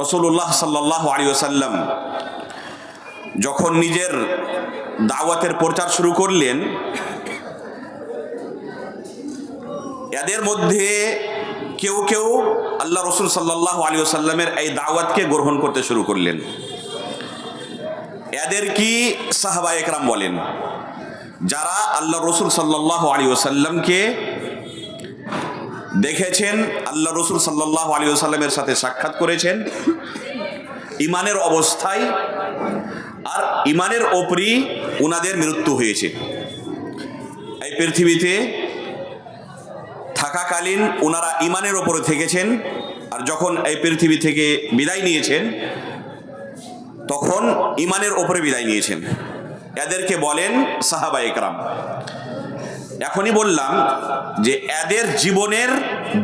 রাসূলুল্লাহ সাল্লাল্লাহু আলাইহি ওয়াসাল্লাম যখন নিজের দাওয়াতের প্রচার শুরু করলেন, এদের মধ্যে কেউ কেউ আল্লাহ রসুল সাল্লাল্লাহু আলাইহি ওয়াসাল্লামের এই দাওয়াতকে গ্রহণ করতে শুরু করলেন। এদের কি সাহাবা একরাম বলেন, যারা আল্লাহ রসুল সাল্লাল্লাহু আলাইহি ওয়াসাল্লামকে দেখেছেন, আল্লাহ রসুল সাল্লাল্লাহু আলাইহি ওয়াসাল্লামের সাথে সাক্ষাৎ করেছেন ইমানের অবস্থায়, আর ইমানের ওপরই উনাদের মৃত্যু হয়েছে। এই পৃথিবীতে থাকাকালীন ওনারা ইমানের ওপরে থেকেছেন, আর যখন এই পৃথিবী থেকে বিদায় নিয়েছেন তখন ইমানের ওপরে বিদায় নিয়েছেন। এদেরকে বলেন সাহাবা একরাম। এখনই বললাম যে এদের জীবনের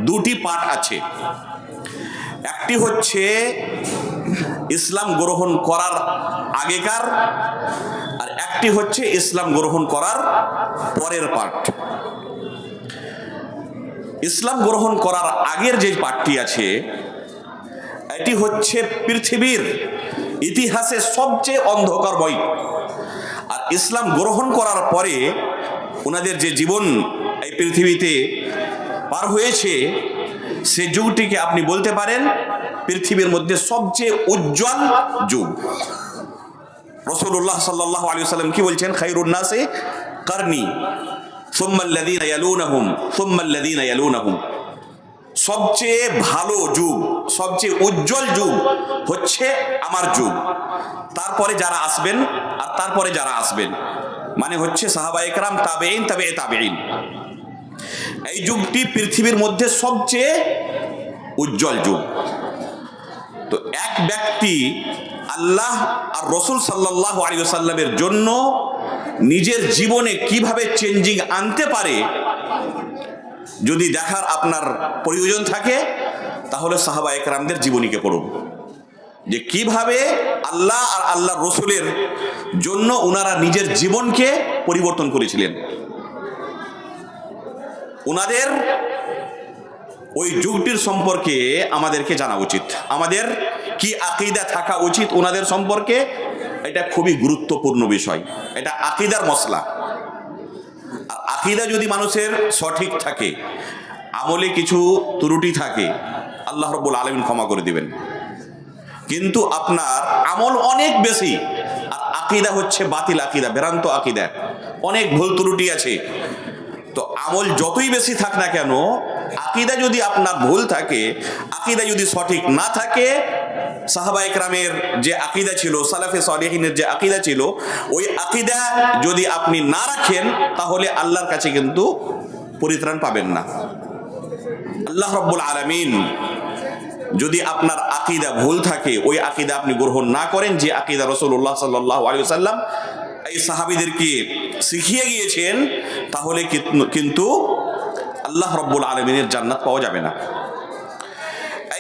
দুটি পাঠ আছে। একটি হচ্ছে ইসলাম গ্রহণ করার আগেকার, আর একটি হচ্ছে ইসলাম গ্রহণ করার পরের পাঠ। ইসলাম গ্রহণ করার আগের যে পাঠটি আছে, এটি হচ্ছে পৃথিবীর ইতিহাসে সবচেয়ে অন্ধকার বই। আর ইসলাম গ্রহণ করার পরে ওনাদের যে জীবন এই পৃথিবীতে পার হয়েছে, সে যুগটিকে আপনি বলতে পারেন পৃথিবীর মধ্যে সবচেয়ে উজ্জ্বল যুগ। রাসূলুল্লাহ সাল্লাল্লাহু আলাইহি ওয়াসাল্লাম কি বলছেন? খায়রুন নাসি কারনি সুম্মা আল্লাযীনা ইয়ালুনাহুম সুম্মা আল্লাযীনা ইয়ালুনাহুম। সবচেয়ে ভালো যুগ, সবচেয়ে উজ্জ্বল যুগ হচ্ছে আমার যুগ, তারপরে যারা আসবেন আর তারপরে যারা আসবেন, মানে হচ্ছে সাহাবা একরাম, তাবেঈন, তাবেঈ তাবেঈন। এই যুগটি পৃথিবীর মধ্যে সবচেয়ে উজ্জ্বল যুগ। তো এক ব্যক্তি আল্লাহ আর রসুল সাল্লাল্লাহু আলাইহি ওয়াসাল্লামের জন্য নিজের জীবনে কিভাবে চেঞ্জিং আনতে পারে, যদি দেখার আপনার প্রয়োজন থাকে তাহলে সাহাবা একরামদের জীবনীকে পড়ুন, যে কিভাবে আল্লাহ আর আল্লাহ রসুলের জন্য ওনারা নিজের জীবনকে পরিবর্তন করেছিলেন। ওনাদের ওই যুগটির সম্পর্কে আমাদেরকে জানা উচিত, আমাদের কি আকীদা থাকা উচিত ওনাদের সম্পর্কে। এটা খুবই গুরুত্বপূর্ণ বিষয়, এটা আকীদার মসলা। আর আকীদা যদি মানুষের সঠিক থাকে, আমলে কিছু ত্রুটি থাকে, আল্লাহ রাব্বুল আলামিন ক্ষমা করে দিবেন। কিন্তু আপনার আমল অনেক বেশি আর আকীদা হচ্ছে বাতিল আকীদা, ভ্রান্ত আকীদা, অনেক ভুল ত্রুটি আছে। তো আমল যতই বেশি থাক না কেন, আকীদা যদি আপনার ভুল থাকে, আকীদা যদি সঠিক না থাকে, সাহাবা একরামের যে আকীদা ছিল, সালাফে সালেহিনের যে আকীদা ছিল, ওই আকীদা যদি আপনি না রাখেন তাহলে আল্লাহর কাছে কিন্তু পরিত্রাণ পাবেন না। আল্লাহ রাব্বুল আলামিন যদি আপনার আকীদা ভুল থাকে, ওই আকীদা আপনি গ্রহণ না করেন, যে আকীদা রাসূলুল্লাহ সাল্লাল্লাহু আলাইহি ওয়াসাল্লাম এই সাহাবীদেরকে শিখিয়ে গিয়েছেন, তাহলে কিন্তু আল্লাহ রাব্বুল আলামিনের জান্নাত পাওয়া যাবে না।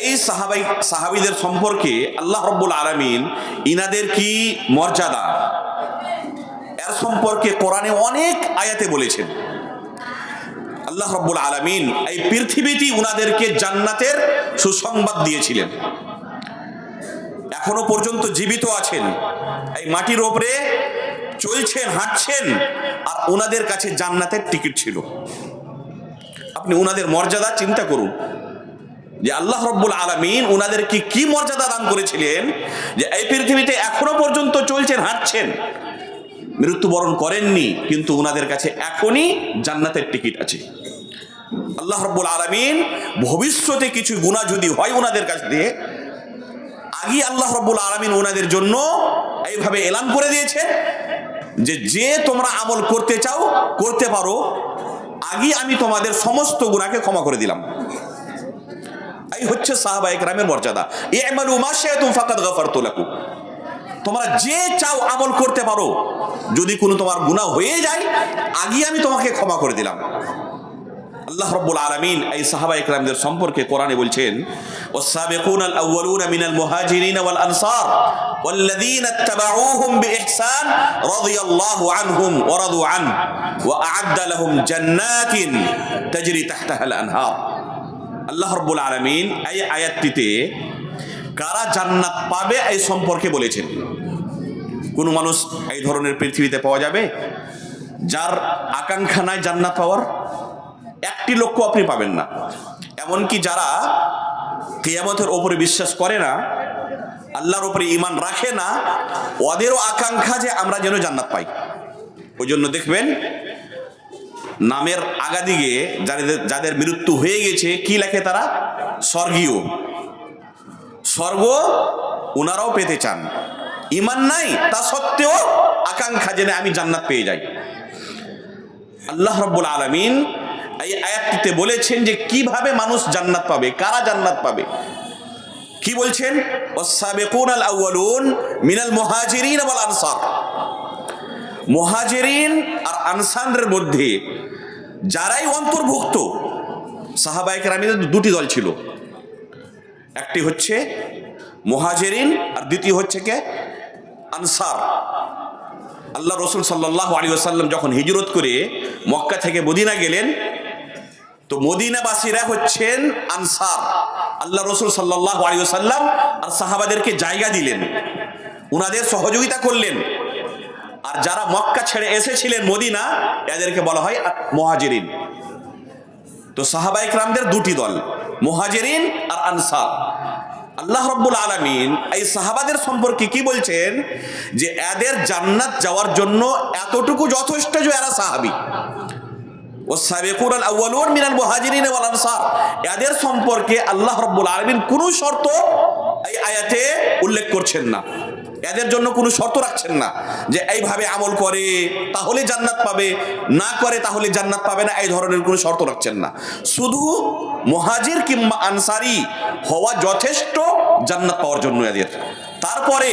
এই সাহাবীদের সম্পর্কে আল্লাহ রাব্বুল আলামিন ইনাদের কি মর্যাদা, এর সম্পর্কে কোরআনে অনেক আয়াতে বলেছেন। আল্লাহ রাব্বুল আলামিন এই পৃথিবীতে উনাদেরকে জান্নাতের সুসংবাদ দিয়েছিলেন। এখনো পর্যন্ত জীবিত আছেন, এই মাটির উপরে চলছেন, হাঁটছেন, আর ওনাদের কাছে জান্নাতের টিকিট ছিল। আপনি ওনাদের মর্যাদা চিন্তা করুন, যে আল্লাহ রাব্বুল আলামিন ওনাদেরকে কি মর্যাদা দান করেছিলেন, যে এই পৃথিবীতে এখনো পর্যন্ত চলছেন, হাঁটছেন, মৃত্যুবরণ করেননি, কিন্তু ওনাদের কাছে এখনই জান্নাতের টিকিট আছে। আল্লাহ রাব্বুল আলামিন ভবিষ্যতে কিছু গুনাহ যদি হয় ওনাদের কাছ দিয়ে, আগে আল্লাহ রাব্বুল আলামিন ওনাদের জন্য এইভাবে এলান করে দিয়েছেন যে যে তোমরা আমল করতে চাও করতে পারো, আগে আমি তোমাদের সমস্ত গুনাহকে ক্ষমা করে দিলাম। এই হচ্ছে সাহাবা একরামের মর্যাদা। ই'মালু মা শি'তুম ফাকাদ গাফারতু লাকুম। তোমরা যে চাও আমল করতে পারো, যদি কোনো তোমার গুনাহ হয়ে যায়, আগে আমি তোমাকে ক্ষমা করে দিলাম। আল্লাহ রাব্বুল আলামিন এই সাহাবা একরামদের সম্পর্কে কোরআনে বলছেন, ওয়াস-সাবিকুনাল আউয়ালুনা মিনাল মুহাজিরিন ওয়াল আনসার ওয়াল্লাযীনা ইত্তাবাউহুম বিইহসান রাদিয়াল্লাহু আনহুম ওয়া রাদু আন ওয়া আ'আদ্দা লাহুম জান্নাতিন তাজরি তাহতাহাল আনহার। আল্লাহ রাব্বুল আলামিন এই আয়াতটিতে কারা জান্নাত পাবে এই সম্পর্কে বলেছেন। কোন মানুষ এই ধরনের পৃথিবীতে পাওয়া যাবে যার আকাঙ্ক্ষা নাই জান্নাত পাওয়ার? একটি লক্ষ্য আপনি পাবেন না। এমনকি যারা কিয়ামতের ওপরে বিশ্বাস করে না, আল্লাহর উপরে ঈমান রাখে না, ওদেরও আকাঙ্ক্ষা যে আমরা যেন জান্নাত পাই। ওই জন্য দেখবেন নামের আগাদিকে যাদের মৃত্যু হয়ে গেছে কি লেখে তারা? স্বর্গীয়। স্বর্গ ওনারাও পেতে চান, ঈমান নাই তা সত্ত্বেও আকাঙ্ক্ষা জেনে আমি জান্নাত পেয়ে যাই। আল্লাহ রাব্বুল আলামিন এই আয়াতটিতে বলেছেন যে কিভাবে মানুষ জান্নাত পাবে, কারা জান্নাত পাবে। কি বলছেন? ওয়াস-সাবিকুনাল আউয়ালুন মিনাল মুহাজিরিন ওয়াল আনসার। মুহাজিরিন আর আনসারদের মধ্যে যারাই অন্তর্ভুক্ত, সাহাবায়ে কেরামের দুটি দল ছিল, একটি হচ্ছে মুহাজিরিন আর দ্বিতীয় হচ্ছে কে? আনসার। আল্লাহ রসুল সাল্লাল্লাহু আলাইহি ওয়াসাল্লাম যখন হিজরত করে মক্কা থেকে মদিনা গেলেন, তো মদিনাবাসীরা হচ্ছেন আনসার। আল্লাহ রসুল সাল্লাল্লাহু আলাইহি ওয়াসাল্লাম আর সাহাবাদেরকে জায়গা দিলেন, উনাদের সহযোগিতা করলেন। আর যারা মক্কা ছেড়ে এসেছিলেন মদিনা, এদেরকে বলা হয় মুহাজিরিন। তো সাহাবায়ে কেরামদের দুটি দল, মুহাজিরিন আর আনসার। আল্লাহ রাব্বুল আলামিন এই সাহাবাদের সম্পর্কে কি বলছেন? যে এদের জান্নাত যাওয়ার জন্য এতটুকু যথেষ্ট যে এরা সাহাবী। ওয়াস-সাবিকুনাল আউয়ালুন মিনাল মুহাজিরিন ওয়াল আনসার, এদের সম্পর্কে আল্লাহ রাব্বুল আলামিন কোনো শর্ত এই আয়াতে উল্লেখ করছেন না। এদের জন্য কোনো শর্ত রাখছেন না যে এইভাবে আমল করে তাহলে জান্নাত পাবে, না করে তাহলে জান্নাত পাবে না, এই ধরনের কোনো শর্ত রাখছেন না। শুধু মুহাজির কিংবা আনসারি হওয়া যথেষ্ট জান্নাত পাওয়ার জন্য এদের। তারপরে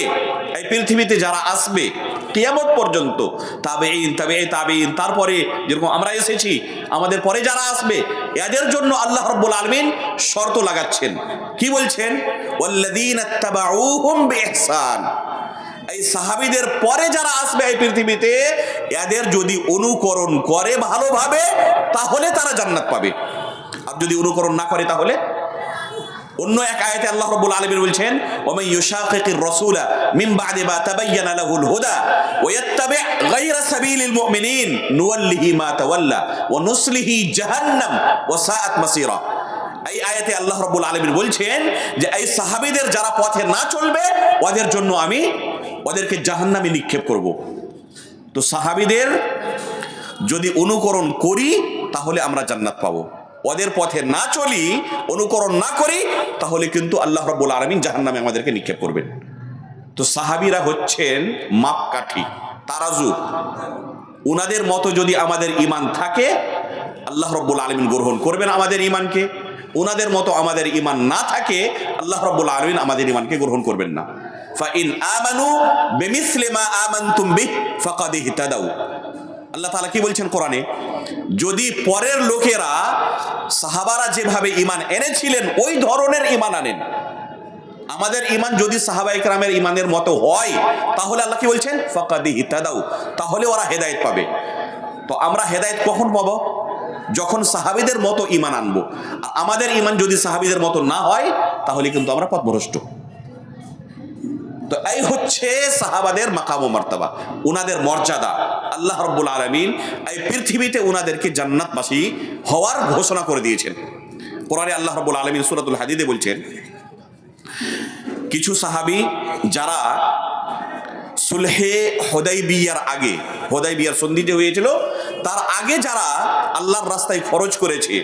এই পৃথিবীতে যারা আসবে কিয়ামত পর্যন্ত, তাবেঈন, তারপরে যেরকম আমরা এসেছি, আমাদের পরে যারা আসবে, এদের জন্য আল্লাহ রাব্বুল আলামিন শর্ত লাগাচ্ছেন। কি বলছেন? ওয়াল্লাযীনা ইত্তাবাউহুম বিইহসান। এই সাহাবীদের পরে যারা আসবে এই পৃথিবীতে, এদের যদি অনুকরণ করে ভালোভাবে তাহলে তারা জান্নাত পাবে, আর যদি অনুকরণ না করে তাহলে। অন্য এক আয়াতে আল্লাহ রাব্বুল আলামিন বলছেন, ওয়া মান ইউশাকিকির রাসূলা মিন বা'দি মা তাবায়্যানা লাহুল হুদা ওয়া ইয়াত্তাবি' গায়রা সাবিলিল মুমিনিন নুওয়াল্লিহি মা তাওয়াল্লা ওয়া নুসলিহি জাহান্নাম ওয়া সাআত মাসীরা। এই আয়াতে আল্লাহ রাব্বুল আলামিন বলছেন যে এই সাহাবীদের যারা পথে না চলবে ওদের জন্য আমি ওদেরকে জাহান্নামে নিক্ষেপ করব। তো সাহাবীদের যদি অনুকরণ করি তাহলে আমরা জান্নাত পাবো, ওদের পথে না চলি, অনুকরণ না করি, তাহলে কিন্তু আল্লাহ রাব্বুল আলামিন জাহান্নামে আমাদেরকে নিক্ষেপ করবেন। তো সাহাবীরা হচ্ছেন মাপকাঠি, তারাজু। উনাদের মতো যদি আমাদের ঈমান থাকে, আল্লাহ রাব্বুল আলামিন গ্রহণ করবেন আমাদের ঈমানকে। উনাদের মতো আমাদের ঈমান না থাকে, আল্লাহ রাব্বুল আলামিন আমাদের ঈমানকে গ্রহণ করবেন না। ফাইন আমানু বিমিসলি মা আমানতুম বিহি ফাকাদ ইহতাদাউ। আল্লাহ তাআলা কি বলছেন কোরআনে? যদি পরের লোকেরা সাহাবারা যেভাবে ঈমান এনেছিলেন ওই ধরনের ঈমান আনেন, আমাদের ঈমান যদি সাহাবায়ে কেরামের ঈমানের মতো হয়, তাহলে আল্লাহ কি বলছেন? ফাকাদ ইহতাদাউ, তাহলে ওরা হেদায়েত পাবে। তো আমরা হেদায়েত কখন পাবো? যখন সাহাবীদের মতো ঈমান আনবো। আর আমাদের ঈমান যদি সাহাবীদের মতো না হয়, তাহলে কিন্তু আমরা পথভ্রষ্ট। তো এই হচ্ছে সাহাবাদের মাকাম ও মার্তাবা, উনাদের মর্যাদা। আল্লাহ রাব্বুল আলামিন এই পৃথিবীতে উনাদেরকে জান্নাতবাসী হওয়ার ঘোষণা করে দিয়েছেন। কোরআনে আল্লাহ রাব্বুল আলামিন সূরাতুল হাদীদে বলছেন, কিছু সাহাবী যারা সুলহে হুদাইবিয়ার আগে, হুদাইবিয়ার সন্ধি যে হয়েছিল তার আগে যারা আল্লাহর রাস্তায় খরচ করেছে,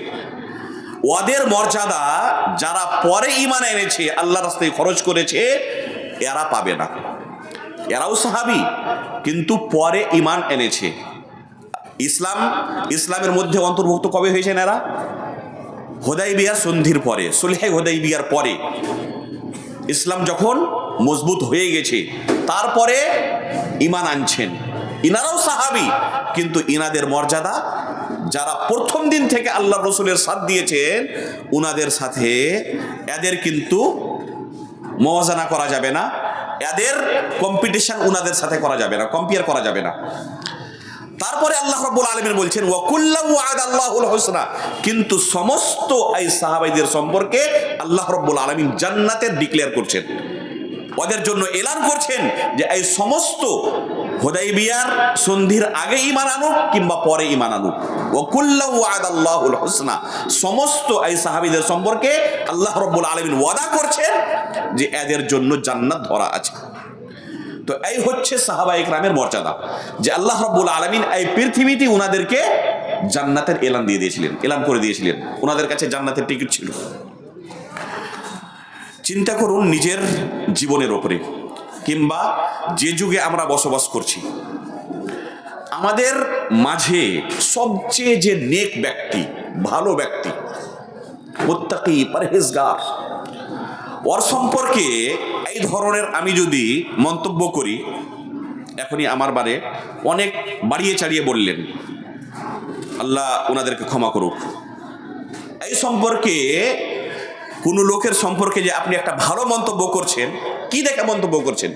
ওদের মর্যাদা যারা পরে ঈমান এনেছে, আল্লাহর রাস্তায় খরচ করেছে, এরা পাবে না। এরাও সাহাবী কিন্তু পরে ঈমান এনেছে। ইসলামের মধ্যে অন্তর্ভুক্ত কবে হয়েছেন এরা? হুদাইবিয়া সন্ধির পরে, সুলহে হুদাইবিয়ার পরে। ইসলাম যখন মজবুত হয়ে গেছে তারপরে ঈমান আনছেন। ইনারাও সাহাবী কিন্তু ইনাদের মর্যাদা যারা প্রথম দিন থেকে আল্লাহ রসুলের সাথ দিয়েছেন, উনাদের সাথে এদের কিন্তু মওয়াজানা করা যাবে না, এদের কম্পিটিশন উনাদের সাথে করা যাবে না, কম্পেয়ার করা যাবে না। তারপরে আল্লাহ রাব্বুল আলামিন বলছেন ওয়া কুল্লু ওয়া'দাল্লাহুল হুসনা, কিন্তু সমস্ত এই সাহাবাইদের সম্পর্কে আল্লাহ রাব্বুল আলামিন জান্নাতের ডিক্লেয়ার করছেন, ওদের জন্য এলান করছেন যে এই সমস্ত হুদাইবিয়ার সন্ধির আগে ঈমান আনুক কিংবা পরে ঈমান আনুক, ওয়া কুল্লু ওয়া'দাল্লাহুল হুসনা, সমস্ত এই সাহাবীদের সম্পর্কে আল্লাহ রাব্বুল আলামিন ওয়াদা করছেন যে এদের জন্য জান্নাত ধরা আছে। তো এই হচ্ছে সাহাবায়ে কেরামের মর্যাদা, যে আল্লাহ রাব্বুল আলামিন এই পৃথিবীতে উনাদেরকে জান্নাতের এলান দিয়ে দিয়েছিলেন, এলান করে দিয়েছিলেন, ওনাদের কাছে জান্নাতের টিকিট ছিল। চিন্তা করুন নিজের জীবনের ওপরে, কিংবা যে যুগে আমরা বসবাস করছি, আমাদের মাঝে সবচেয়ে যে নেক ব্যক্তি, ভালো ব্যক্তি, মুত্তাকি, পরহেজগার, ওর সম্পর্কে এই ধরনের আমি যদি মন্তব্য করি, এখনই আমার বারে অনেক বাড়িয়ে চাড়িয়ে বললেন, আল্লাহ ওনাদেরকে ক্ষমা করুক, এই সম্পর্কে কোনো লোকের সম্পর্কে যে আপনি একটা ভালো মন্তব্য করছেন, কি দেখে মন্তব্য করছেন?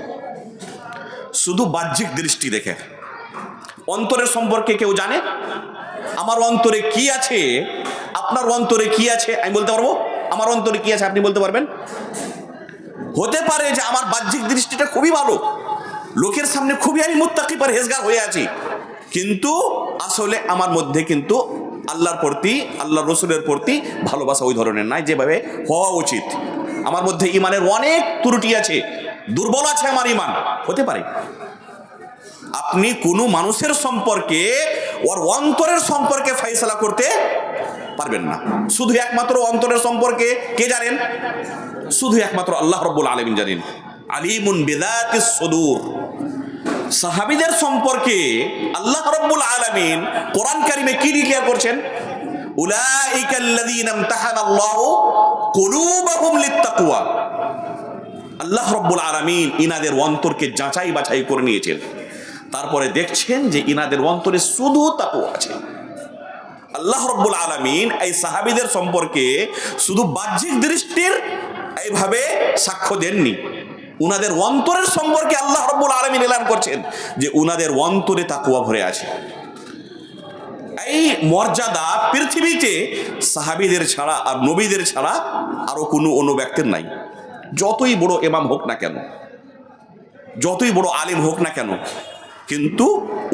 শুধু বাহ্যিক দৃষ্টি দেখে। অন্তরের সম্পর্কে কেউ জানে? আমার অন্তরে কি আছে, আপনার অন্তরে কি আছে আমি বলতে পারবো? আমার অন্তরে কি আছে আপনি বলতে পারবেন? হতে পারে যে আমার বাহ্যিক দৃষ্টিটা খুবই ভালো, লোকের সামনে খুবই আমি মুত্তাকি পরহেজগার হয়ে আছি, কিন্তু আসলে আমার মধ্যে কিন্তু আল্লাহর প্রতি, আল্লাহ রসুলের প্রতি ভালোবাসা ওই ধরনের নাই যেভাবে হওয়া উচিত। আমার মধ্যে ইমানের অনেক ত্রুটি আছে, দুর্বল আছে আমার ইমান, হতে পারে। আপনি কোনো মানুষের সম্পর্কে ওর অন্তরের সম্পর্কে ফয়সালা করতে পারবেন না। শুধু একমাত্র অন্তরের সম্পর্কে কে জানেন? শুধু একমাত্র আল্লাহ রাব্বুল আলামিন জানেন। আলিমুন বিযাতিস সুদূর। সাহাবীদের সম্পর্কে আল্লাহ রাব্বুল আলামিন কোরআন কারীমে কি ডিক্লেয়ার করছেন? উলাইকাল্লাযীনা ইমতাহানাল্লাহু কুলুবাহুম লিত্তাকওয়া। আল্লাহ রাব্বুল আলামিন ইনাদের অন্তরকে যাচাই বাছাই করে নিয়েছেন, তারপরে দেখছেন যে ইনাদের অন্তরে শুধু তাকওয়া আছে। আল্লাহ রাব্বুল আলামিন এই সাহাবীদের সম্পর্কে শুধু বাহ্যিক দৃষ্টির এইভাবে সাক্ষ্য দেননি, উনাদের অন্তরের সম্পর্কে আল্লাহ রাব্বুল আলামিন এলান করছেন যে উনাদের অন্তরে তাকওয়া ভরে আছে। এই মর্যাদা পৃথিবীতে সাহাবীদের ছাড়া আর নবীদের ছাড়া আরো কোনো অন্য ব্যক্তির নাই। যতই বড় ইমাম হোক না কেন, যতই বড় আলিম হোক না কেন, কিন্তু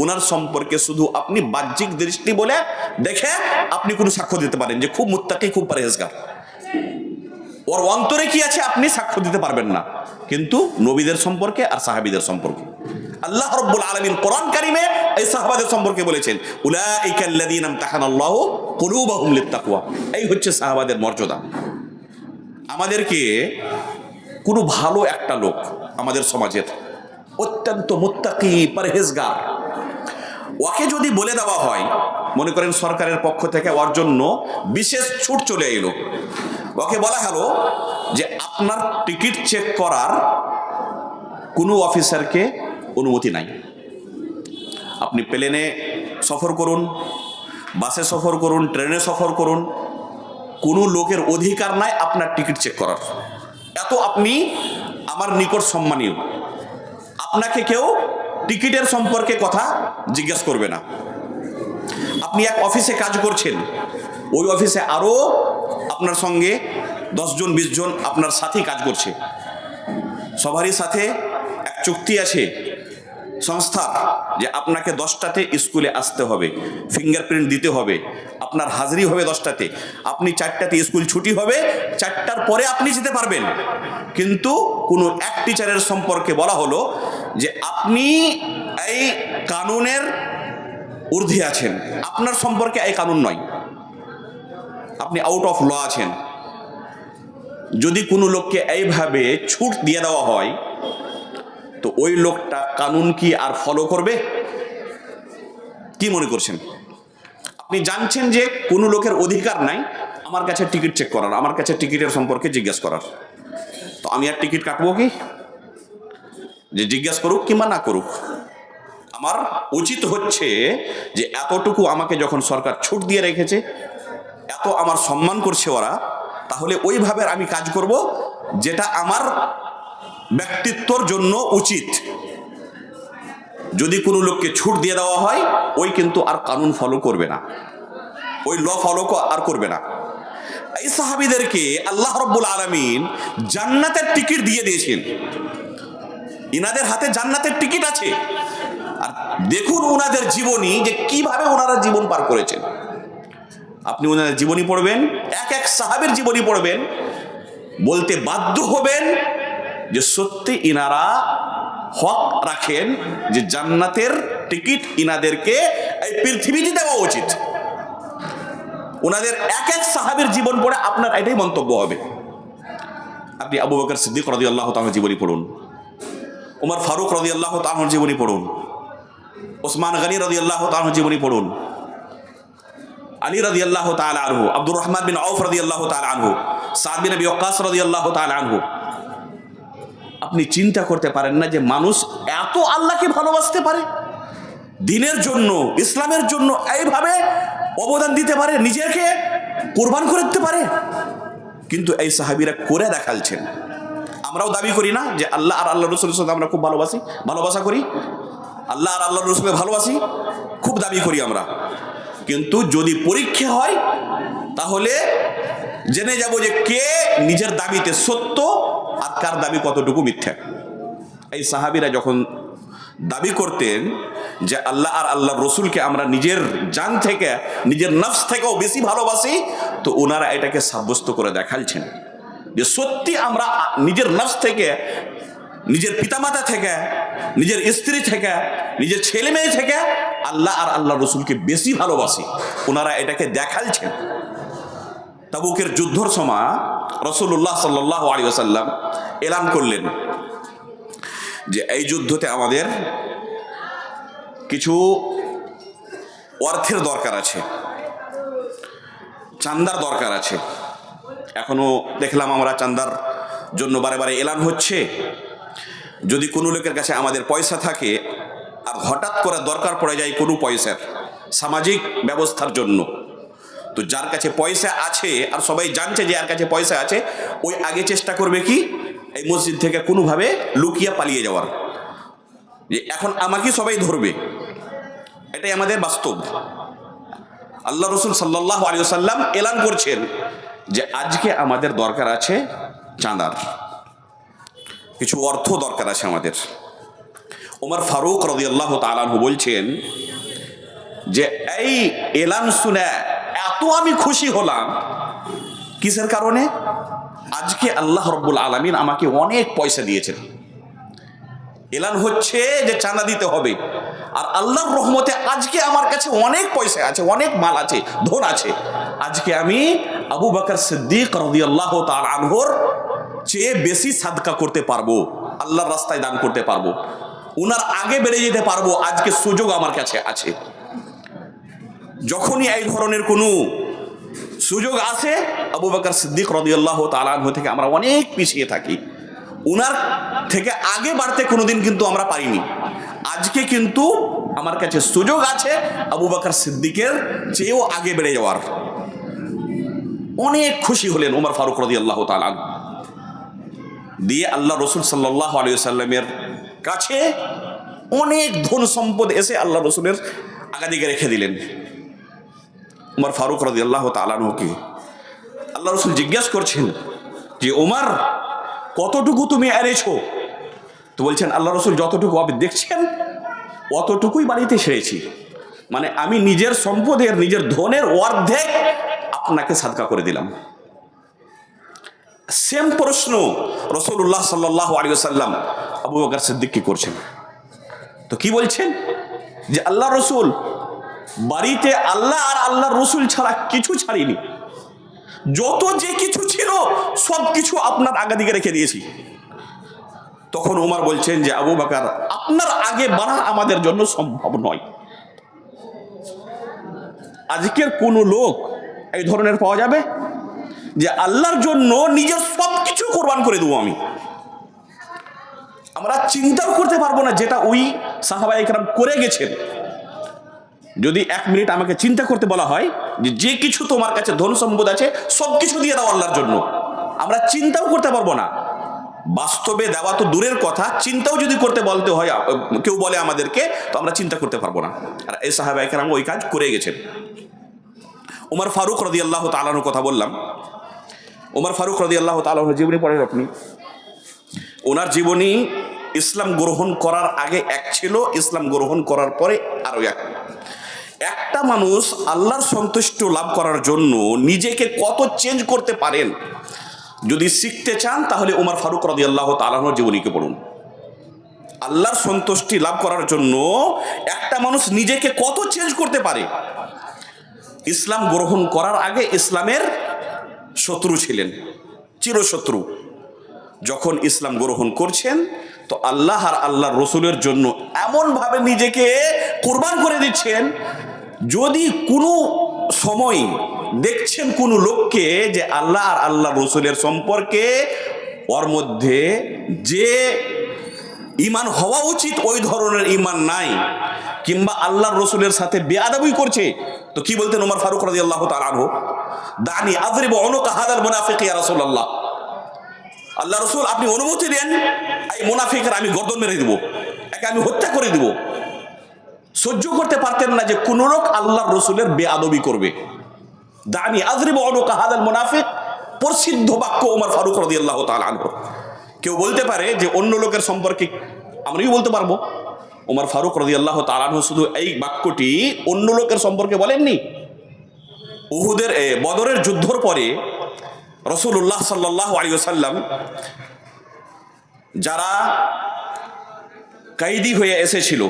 ওনার সম্পর্কে শুধু আপনি বাহ্যিক দৃষ্টি বলে দেখে আপনি কোনো সাক্ষ্য দিতে পারেন যে খুব মুত্তাকি, খুব পরহেজগার। ওর অন্তরে কি আছে আপনি সাক্ষ্য দিতে পারবেন না, কিন্তু নবীদের সম্পর্কে আর সাহাবীদের সম্পর্কে আল্লাহ রাব্বুল আলামিন কোরআন কারীমে এই সাহাবাদের সম্পর্কে বলেছেন উলাইকাল্লাযীনা ইমতাহানাল্লাহু কুলুবাহুম লিত্তাকওয়া। এই হচ্ছে সাহাবাদের মর্যাদা। আমাদেরকে কোনো ভালো একটা লোক আমাদের সমাজের অত্যন্ত মুত্তাকি পরহেজগার, ওকে যদি বলে দেওয়া হয়, মনে করেন সরকারের পক্ষ থেকে ওর জন্য বিশেষ ছুট চলে এলো, ওকে বলা হলো যে আপনার টিকিট চেক করার কোনো অফিসারকে অনুমতি নাই, আপনি প্লেনে সফর করুন, বাসে সফর করুন, ট্রেনে সফর করুন, কোনো লোকের অধিকার নাই আপনার টিকিট চেক করার। এত আপনি আমার নিকট সম্মানীয়, আপনাকে কেউ টিকিটের সম্পর্কে কথা জিজ্ঞেস করবে না। আপনি এক অফিসে কাজ করছেন, ওই অফিসে আরো আপনার সঙ্গে 10 জন 20 জন আপনার সাথী কাজ করছে, সবারই সাথে এক চুক্তি আছে সংস্থা যে আপনাকে 10টাতে স্কুলে আসতে হবে, ফিঙ্গারপ্রিন্ট দিতে হবে, আপনার হাজিরি হবে 10টাতে, আপনি 4টাতে স্কুল ছুটি হবে, 4টার পরে আপনি যেতে পারবেন। কিন্তু কোনো এক টিচারের সম্পর্কে বলা হলো যে আপনি এই কানুনের ঊর্ধ্বে আছেন, আপনার সম্পর্কে এই কানুন নয়, আপনি আউট অফ ল আছেন। যদি কোনো লোককে এইভাবে ছুট দিয়ে দেওয়া হয়, তো ওই লোকটা কানুন কি আর ফলো করবে? কি মনে করছেন? আপনি জানছেন যে কোনো লোকের অধিকার নাই আমার কাছে টিকিট চেক করার, আমার কাছে টিকিটের সম্পর্কে জিজ্ঞাসা করার, তো আমি আর টিকিট কাটবো কি? যে জিজ্ঞাসা করুক কিংবা না করুক, আমার উচিত হচ্ছে যে এতটুকু আমাকে যখন সরকার ছুট দিয়ে রেখেছে, এত আমার সম্মান করছে ওরা, তাহলে ওইভাবে আমি কাজ করব যেটা আমার ব্যক্তিত্বর জন্য উচিত। যদি কোনো লোককে ছুট দিয়ে দেওয়া হয়, ওই কিন্তু আর কানুন ফলো করবে না, ওই ল ফলো আর করবে না। এই সাহাবীদেরকে আল্লাহ রাব্বুল আলামিন জান্নাতের টিকিট দিয়ে দিয়েছেন, ইনাদের হাতে জান্নাতের টিকিট আছে। আর দেখুন ওনাদের জীবনী, যে কিভাবে ওনারা জীবন পার করেছেন। আপনি ওনাদের জীবনী পড়বেন, এক এক সাহাবীর জীবনী পড়বেন, বলতে বাধ্য হবেন যে সত্যি ইনারা হক রাখেন, যে জান্নাতের টিকিট ইনাদেরকে এই পৃথিবীতে দেওয়া উচিত। ওনাদের এক এক সাহাবীর জীবন পড়ে আপনার এটাই মন্তব্য হবে। আপনি আবু বকর সিদ্দিক রাদিয়াল্লাহু তাআলার জীবনী পড়ুন, ওমর ফারুক রাদিয়াল্লাহু তাআলার জীবনী পড়ুন, ওসমান গনি রাদিয়াল্লাহু তাআলার জীবনী পড়ুন, আলী রাদিয়াল্লাহু তাআলা আনহু, আব্দুর রহমান বিন আউফ রাদিয়াল্লাহু তাআলা আনহু, সাদ বিন আবি ওয়াক্কাস রাদিয়াল্লাহু তাআলা আনহু। আপনি চিন্তা করতে পারেন না যে মানুষ এত আল্লাহকে ভালোবাসতে পারে, দ্বীনের জন্য, ইসলামের জন্য এইভাবে অবদান দিতে পারে, নিজেকে কোরবান করে দিতে পারে। কিন্তু এই সাহাবীরা করে দেখালছেন। আমরাও দাবি করি না যে আল্লাহ আর আল্লাহ রসুলের সাথে আমরা খুব ভালোবাসা করি, আল্লাহ আর আল্লাহ রসুলকে ভালোবাসি, খুব দাবি করি আমরা। কিন্তু যদি পরীক্ষা হয় তাহলে জেনে যাব যে কে নিজের দাবিতে সত্য আর কার দাবি কতটুকু মিথ্যা। এই সাহাবীরা যখন দাবি করতেন যে আল্লাহ আর আল্লাহর রসুলকে আমরা নিজের জান থেকে, নিজের নফস থেকেও বেশি ভালোবাসি, তো ওনারা এটাকে সাব্যস্ত করে দেখালছেন যে সত্যি আমরা নিজের নফস থেকে, নিজের পিতামাতা থেকে, নিজের স্ত্রী থেকে, নিজের ছেলে মেয়ে থেকে আল্লাহ আর আল্লাহ রসুলকে বেশি ভালোবাসি। ওনারা এটাকে দেখালছেন। তাবুকের যুদ্ধর সময় রাসূলুল্লাহ সাল্লাল্লাহু আলাইহি ওয়াসাল্লাম এলান করলেন যে এই যুদ্ধতে আমাদের কিছু অর্থের দরকার আছে, চান্দার দরকার আছে। এখনো দেখলাম আমরা চান্দার জন্য বারে বারে এলান হচ্ছে। যদি কোনো লোকের কাছে আমাদের পয়সা থাকে আর হঠাৎ করে দরকার পড়ে যায় কোনো পয়সার সামাজিক ব্যবস্থার জন্য, তো যার কাছে পয়সা আছে আর সবাই জানছে যে যার কাছে পয়সা আছে, ওই আগে চেষ্টা করবে কি এই মসজিদ থেকে কোনোভাবে লুকিয়ে পালিয়ে যাওয়ার, যে এখন আমাকে সবাই ধরবে। এটাই আমাদের বাস্তব। আল্লাহ রসুল সাল্লাল্লাহু আলাইহি ওয়াসাল্লাম এলান করছেন যে আজকে আমাদের দরকার আছে চাঁদার, কিছু অর্থ দরকার আছে আমাদের। ওমর ফারুক রাদিয়াল্লাহু তাআলা আনহু বলছেন যে এই এলান শুনে এত আমি খুশি হলাম, কিসের কারণে? আজকে আল্লাহ রাব্বুল আলামিন আমাকে অনেক পয়সা দিয়েছেন। এলান হচ্ছে যে চাঁদা দিতে হবে, আর আল্লাহর রহমতে আজকে আমার কাছে অনেক পয়সা আছে, অনেক মাল আছে, ধন আছে। আজকে আমি আবু বকর সিদ্দিক রাদিয়াল্লাহু তাআলা আনহুর চেয়ে বেশি সাদকা করতে পারবো, আল্লাহর রাস্তায় দান করতে পারবো, উনার আগে বেড়ে যেতে পারবো। আজকে সুযোগ আমার কাছে আছে। যখনই এই ধরনের কোনো সুযোগ আসে, আবু বকর সিদ্দিক রাদিয়াল্লাহু তাআলা আনহু থেকে আমরা অনেক পিছিয়ে থাকি। উনার থেকে আগে বাড়তে কোনোদিন কিন্তু আমরা পারিনি। আজকে কিন্তু আমার কাছে সুযোগ আছে আবু বকর সিদ্দিকের চেয়েও আগে বেড়ে যাওয়ার। অনেক খুশি হলেন ওমর ফারুক রাদিয়াল্লাহু তাআলা আনহু। দিয়ে আল্লাহ রসুল সাল্লাল্লাহু আলাইহি ওয়াসাল্লামের কাছে অনেক ধন সম্পদ এসে আল্লাহ রসুলের আগাদিকে রেখে দিলেন। ওমর ফারুক রাদিয়াল্লাহু তাআলা আনহুকে আল্লাহ রসুল জিজ্ঞেস করছেন যে ওমর, কতটুকু তুমি এনেছো? তো বলছেন আল্লাহ রসুল, যতটুকু আপনি দেখছেন অতটুকুই বাড়িতে সেরেছি, মানে আমি নিজের সম্পদের, নিজের ধনের অর্ধেক আপনাকে সাদকা করে দিলাম। সেম প্রশ্ন রাসূলুল্লাহ সাল্লাল্লাহু আলাইহি ওয়াসাল্লাম আবু বকর সিদ্দিককে করছেন। তো কি বলছেন? যে আল্লাহ রসুল, বাড়িতে আল্লাহ আর আল্লাহর রসুল ছাড়া কিছু ছাড়িনি, যত যে কিছু ছিল সব কিছু আপনার আগাদিকে রেখে দিয়েছি। তখন ওমর বলছেন যে আবু বকর, আপনার আগে বাড়া আমাদের জন্য সম্ভব নয়। আজকের কোন লোক এই ধরনের পাওয়া যাবে যে আল্লাহর জন্য নিজের সব কিছু কোরবান করে দেবো আমি? আমরা চিন্তাও করতে পারবো না যেটা ওই সাহাবায়ে কেরাম করে গেছেন। যদি 1 মিনিট আমাকে চিন্তা করতে বলা হয় যে যে কিছু তোমার কাছে ধন সম্পদ আছে সব কিছু দিয়ে দাও আল্লাহর জন্য, আমরা চিন্তাও করতে পারবো না বাস্তবে দেওয়া তো দূরের কথা, চিন্তাও যদি করতে বলতে হয়, কেউ বলে আমাদেরকে, তো আমরা চিন্তা করতে পারবো না। আর এই সাহাবায়ে কেরাম ওই কাজ করে গেছেন। উমর ফারুক রাদিয়াল্লাহু তাআলা আনহুর কথা বললাম। উমর ফারুক রাদিয়াল্লাহু তাআলা আনহুর জীবনী পড়েন আপনি। ওনার জীবনী ইসলাম গ্রহণ করার আগে এক ছিল, ইসলাম গ্রহণ করার পরে আরো এক। একটা মানুষ আল্লাহর সন্তুষ্ট লাভ করার জন্য নিজেকে কত চেঞ্জ করতে পারেন, যদি শিখতে চান তাহলে উমর ফারুক রাদিয়াল্লাহু তাআলা আনহুর জীবনীকে পড়ুন। আল্লাহর সন্তুষ্টি লাভ করার জন্য একটা মানুষ নিজেকে কত চেঞ্জ করতে পারে। ইসলাম গ্রহণ করার আগে ইসলামের শত্রু ছিলেন, চিরশত্রু। যখন ইসলাম গ্রহণ করছেন তো আল্লাহ আর আল্লাহর রসুলের জন্য এমনভাবে নিজেকে কোরবান করে দিচ্ছেন, যদি কোনো সময় দেখছেন কোনো লোককে যে আল্লাহ আর আল্লাহ রসুলের সম্পর্কে ওর মধ্যে যে ঈমান হওয়া উচিত ওই ধরনের ঈমান নাই, কিংবা আল্লাহর রসুলের সাথে বেয়াদবি করছে, তো কি বলতেন উমর ফারুক রাদিয়াল্লাহু তাআলা আনহু? দানি আযরিবু উনুকা হাযাল মুনাফিক ইয়া রাসূলুল্লাহ। আল্লাহ রসুল আপনি অনুমতি দেন, এই মুনাফিকের আমি গর্দন মেরে দিব, একে আমি হত্যা করে দিব। সহ্য করতে পারতেন না যে কোন লোক আল্লাহর রসুলের বেয়াদবি করবে। দানি আযরিবু উনুকা হাযাল মুনাফিক, প্রসিদ্ধ বাক্য উমর ফারুক রাদিয়াল্লাহু তাআলা আনহু। কেউ বলতে পারে যে অন্য লোকের সম্পর্কে আমরাও বলতে পারবো। উমর ফারুক রাদিয়াল্লাহু তাআলা আনহু শুধু এই বাক্যটি অন্য লোকের সম্পর্কে বলেননি। উহুদের বদরের যুদ্ধর পরে রাসূলুল্লাহ সাল্লাল্লাহু আলাইহি ওয়াসাল্লাম যারা কয়েদি হয়ে এসেছিল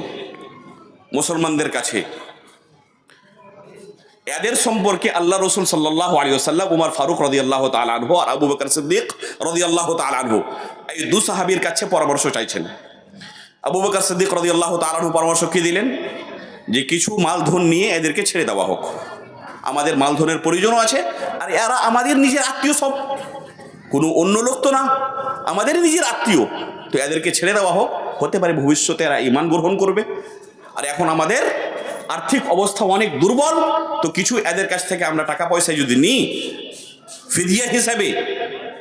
মুসলমানদের কাছে, এদের সম্পর্কে আল্লাহ রসুল সাল্লাল্লাহু আলাইহি ওয়াসাল্লাম উমর ফারুক রাদিয়াল্লাহু তাআলা আনহু আর আবু বকর সিদ্দিক রাদিয়াল্লাহু তাআলা আনহু এই দু সাহাবীর কাছে পরামর্শ চাইছেন। আবু বকর সিদ্দিক রাদিয়াল্লাহু তাআলা আনহু পরামর্শ কি দিলেন? যে কিছু মালধন নিয়ে এদেরকে ছেড়ে দেওয়া হোক, আমাদের মালধনের প্রয়োজনও আছে, আর এরা আমাদের নিজের আত্মীয়, সব কোনো অন্য লোক তো না, আমাদের নিজের আত্মীয়, তো এদেরকে ছেড়ে দেওয়া হোক, হতে পারে ভবিষ্যতে এরা ঈমান গ্রহণ করবে। আর এখন আমাদের আর্থিক অবস্থা অনেক দুর্বল, তো কিছু এদের কাছ থেকে আমরা টাকা পয়সা যদি নিই ফিদিয়া হিসাবে,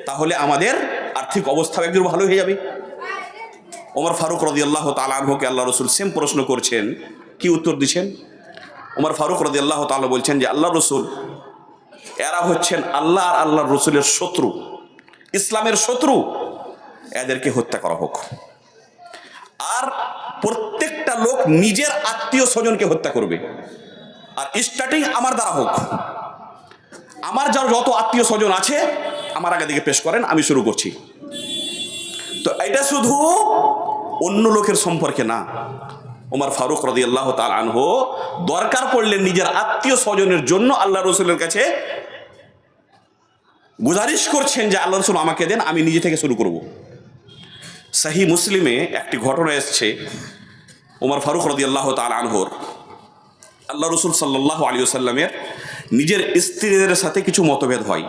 তাহলে আমাদের আর্থিক অবস্থাও একদম ভালো হয়ে যাবে। ওমর ফারুক রাদিয়াল্লাহু তাআলা আনহুকে আল্লাহ রসুল সেম প্রশ্ন করছেন, কি উত্তর দিচ্ছেন? ওমর ফারুক রাদিয়াল্লাহু তাআলা বলছেন যে আল্লাহ রসুল, এরা হচ্ছেন আল্লাহ আর আল্লাহর রসুলের শত্রু, ইসলামের শত্রু, এদেরকে হত্যা করা হোক। আর প্রত্যেকটা লোক নিজের আত্মীয় স্বজনকে হত্যা করবে, আর স্টার্টিং আমার দ্বারা হোক। আমার যার যত আত্মীয় স্বজন আছে আমার আগে দিকে পেশ করেন, আমি শুরু করছি। তো এটা শুধু অন্য লোকের সম্পর্কে না, ওমর ফারুক রাদিয়াল্লাহু তাআলা আনহু দরকার পড়লে নিজের আত্মীয় স্বজনের জন্য আল্লাহ রসুলের কাছে গুজারিশ করছেন যে আল্লাহ রসুল আমাকে দেন, আমি নিজে থেকে শুরু করব। সহিহ মুসলিমে একটি ঘটনা এসছে, ওমর ফারুক রাদিয়াল্লাহু তাআলা আনহুর আল্লাহ রসুল সাল্লাল্লাহু আলাইহি ওয়াসাল্লামের নিজের স্ত্রীদের সাথে কিছু মতভেদ হয়,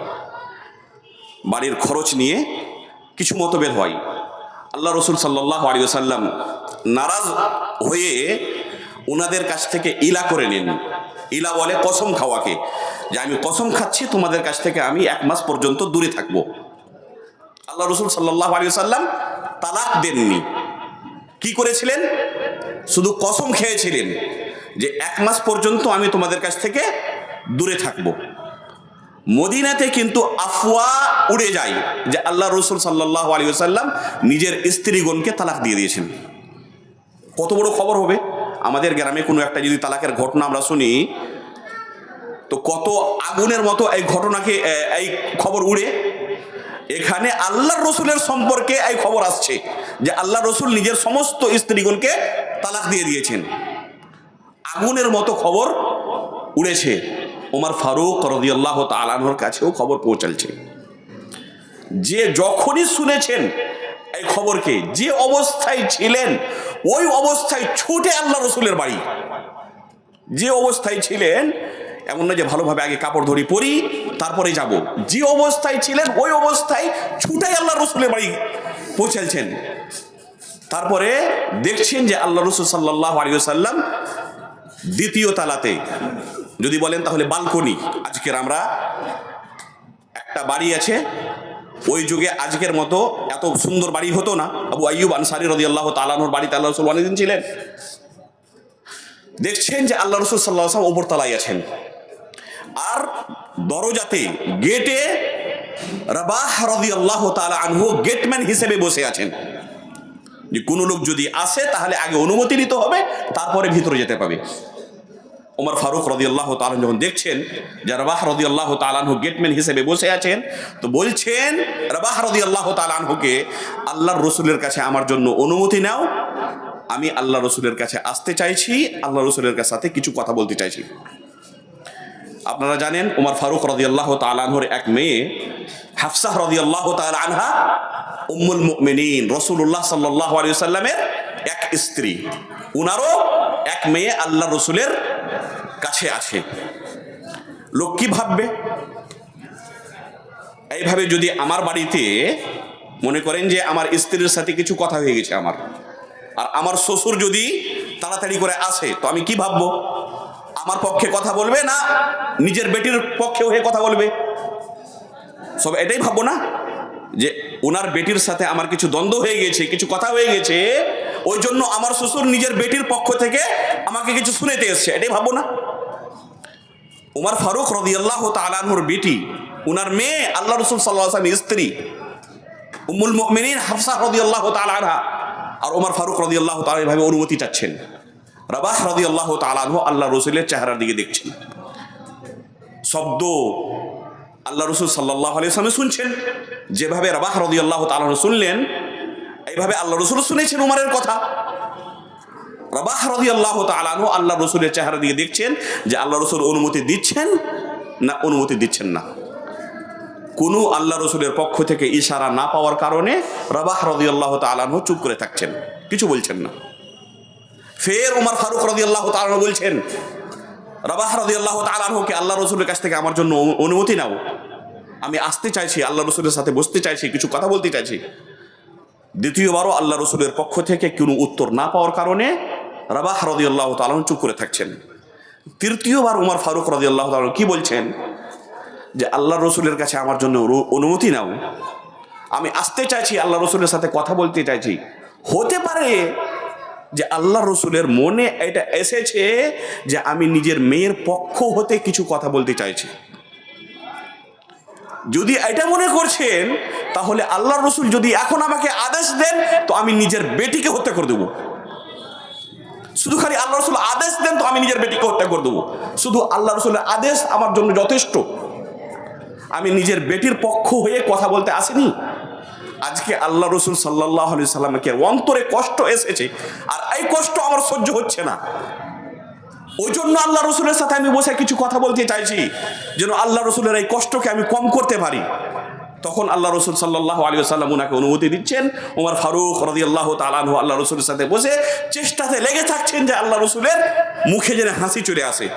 বাড়ির খরচ নিয়ে কিছু মতভেদ হয়। আল্লাহ রসুল সাল্লাল্লাহু আলাইহি ওয়াসাল্লাম নারাজ হয়ে ওনাদের কাছ থেকে ইলা করে নেন। ইলা বলে কসম খাওয়াকে, যে আমি কসম খাচ্ছি তোমাদের কাছ থেকে আমি 1 মাস পর্যন্ত দূরে থাকবো। আল্লাহ রসুল সাল্লাল্লাহু আলাইহি ওয়াসাল্লাম তালাক দেননি, কি করেছিলেন? শুধু কসম খেয়েছিলেন যে 1 মাস পর্যন্ত আমি তোমাদের কাছ থেকে দূরে থাকবো। মদিনাতে কিন্তু আফওয়া উড়ে যায় যে আল্লাহ রসুল সাল্লাল্লাহু আলাইহি ওয়াসাল্লাম নিজের স্ত্রীগণকে তালাক দিয়ে দিয়েছেন। কত বড় খবর হবে! আমাদের গ্রামে কোনো একটা যদি তালাকের ঘটনা আমরা শুনি, তো কত আগুনের মতো এই ঘটনাকে এই খবর উড়ে। এখানে আল্লাহর রসুলের সম্পর্কে এই খবর আসছে যে আল্লাহ রসুল নিজের সমস্ত স্ত্রীগণকে তালাক দিয়ে দিয়েছেন। আগুনের মতো খবর উড়েছে। ওমর ফারুক রাদিয়াল্লাহু তাআলা আনহুর কাছেও খবর পৌঁছালছে। যে যখনই শুনেছেন এই খবরকে, যে অবস্থায় ছিলেন ওই অবস্থায় ছুটে আল্লাহ রসুলের বাড়ি, যে অবস্থায় ছিলেন, এমন না যে ভালোভাবে আগে কাপড় ধরি পরি তারপরে যাব, যে অবস্থায় ছিলেন ওই অবস্থায় ছুটাই আল্লাহ রসুলের বাড়ি পৌঁছালছেন। তারপরে দেখছেন যে আল্লাহ রসুল সাল্লাল্লাহু আলাইহি ওয়াসাল্লাম দ্বিতীয় তালাতে, যদি বলেন তাহলে বালকনি। আজকের আমরা একটা বাড়ি আছে, ওই যুগে আজকের মতো এত সুন্দর বাড়ি হতো না। আবু আইয়ুব আনসারী রাদিয়াল্লাহু তাআলা আনহুর বাড়িতে আল্লাহ রাসূল অনেকদিন ছিলেন। দেখছেন যে আল্লাহ রাসূল সাল্লাল্লাহু আলাইহি ওয়াসাল্লাম ওপর তলায় আছেন, আর দরজাতে গেটে রাবাহ রাদিয়াল্লাহু তাআলা আনহু গেটম্যান হিসেবে বসে আছেন, যে কোনো লোক যদি আসে তাহলে আগে অনুমতি নিতে হবে, তারপরে ভিতরে যেতে পাবে। ওমর ফারুক রাদিয়াল্লাহু তাআলা যখন দেখছেন যে রাবাহ রাদিয়াল্লাহু তাআলা আনহু গেটম্যান হিসেবে বসে আছেন, তো বলছেন রাবাহ রাদিয়াল্লাহু তাআলা আনহুকে, আল্লাহর রাসূলের কাছে আমার জন্য অনুমতি নাও, আমি আল্লাহ রাসূলের কাছে আসতে চাইছি, আল্লাহ রাসূলের সাথে কিছু কথা বলতে চাইছি। আপনারা জানেন ওমর ফারুক রাদিয়াল্লাহু তাআলা আনহুর এক মেয়ে হাফসা রাদিয়াল্লাহু তাআলা আনহা উম্মুল মুমিনিন রাসূলুল্লাহ সাল্লাল্লাহু আলাইহি ওয়াসাল্লামের এক স্ত্রী, উনারও এক মেয়ে আল্লাহ রাসূলের কাছে আছে। লোক কি ভাববে? এইভাবে যদি আমার বাড়িতে মনে করেন যে আমার স্ত্রীর সাথে কিছু কথা হয়ে গেছে আমার, আর আমার শ্বশুর যদি তাড়াতাড়ি করে আসে, তো আমি কি ভাববো? আমার পক্ষে কথা বলবে না নিজের বেটির পক্ষে হয়ে কথা বলবে? সব এটাই ভাববো না যে ওনার বেটির সাথে আমার কিছু দ্বন্দ্ব হয়ে গেছে, কিছু কথা হয়ে গেছে, ওই জন্য আমার শ্বশুর নিজের বেটির পক্ষ থেকে আমাকে কিছু শুনেতে এসছে, এটাই ভাববো না? ওমর ফারুক রাদিয়াল্লাহু তাআলা আনহুর বেটি, ওনার মেয়ে আল্লাহ রাসূল সাল্লাল্লাহু আলাইহি ওয়াসাল্লামের স্ত্রী উম্মুল মুমিনিন হাফসা রাদিয়াল্লাহু তাআলা আনহা, আর ওমর ফারুক রাদিয়াল্লাহু তাআলা এভাবে অনুমতি চাচ্ছেন। রাবাহ রাদিয়াল্লাহু তাআলা আনহু আল্লাহ রাসূলের চেহারার দিকে দেখছেন, শব্দ আল্লাহ রাসূল সাল্লাল্লাহু আলাইহি ওয়াসাল্লাম শুনছেন। যেভাবে রাবাহ রাদিয়াল্লাহু তাআলা শুনলেন, এইভাবে আল্লাহ রাসূল শুনেছেন উমরের কথা। রাবাহ রাদিয়াল্লাহু তাআলা আনহু আল্লাহ রাসূলের চেহারার দিকে দেখছেন যে আল্লাহ রাসূল অনুমতি দিচ্ছেন না অনুমতি দিচ্ছেন না। কোনো আল্লাহ রাসূলের পক্ষ থেকে ইশারা না পাওয়ার কারণে রাবাহ রাদিয়াল্লাহু তাআলা আনহু চুপ করে থাকছেন, কিছু বলছেন না। ফের ওমর ফারুক রাদিয়াল্লাহু তাআলা আনহু বলছেন রাবাহ রাদিয়াল্লাহু তাআলা আনহুকে, আল্লাহ রাসূলের কাছ থেকে আমার জন্য অনুমতি নাও, আমি আসতে চাইছি, আল্লাহ রাসূলের সাথে বসতে চাইছি, কিছু কথা বলতে চাইছি। দ্বিতীয়বারও আল্লাহ রাসূলের পক্ষ থেকে কোনো উত্তর না পাওয়ার কারণে রাবাহ রাদিয়াল্লাহু তাআলা চুপ করে থাকছেন। তৃতীয়বার ওমর ফারুক রাদিয়াল্লাহু তাআলা কি বলছেন যে আল্লাহ রসুলের কাছে আমার জন্য অনুমতি নাও, আমি আসতে চাইছি, আল্লাহ রসুলের সাথে কথা বলতে চাইছি। হতে পারে যে আল্লাহ রসুলের মনে এটা এসেছে যে আমি নিজের মেয়ের পক্ষ হতে কিছু কথা বলতে চাইছি। যদি এটা মনে করছেন, তাহলে আল্লাহ রসুল যদি এখন আমাকে আদেশ দেন, তো আমি নিজের বেটিকে হত্যা করে দেবো। শুধু খালি আল্লাহ রসুল আদেশ দেন তো আমি নিজের বেটিকে হত্যা করে দেবো। শুধু আল্লাহ রসুলের আদেশ আমার জন্য যথেষ্ট। আমি নিজের বেটির পক্ষ হয়ে কথা বলতে আসিনি। আজকে আল্লাহ রসুল সাল্লাল্লাহু আলাইহি সাল্লামকে অন্তরে কষ্ট এসেছে, আর এই কষ্ট আমার সহ্য হচ্ছে না। ওই জন্য আল্লাহ রসুলের সাথে আমি বসে কিছু কথা বলতে চাইছি, যেন আল্লাহ রসুলের এই কষ্টকে আমি কম করতে পারি। তখন আল্লাহ রসুল সাল্লাল্লাহু আলাইহি ওয়াসাল্লাম ওনাকে অনুমতি দিচ্ছেন। ওমর ফারুক রাদিয়াল্লাহু তাআলা আনহু আল্লাহ রসুলের সাথে বসে চেষ্টাতে লেগে থাকছেন যে আল্লাহ রসুলের মুখে যেন হাসি চলে আসে।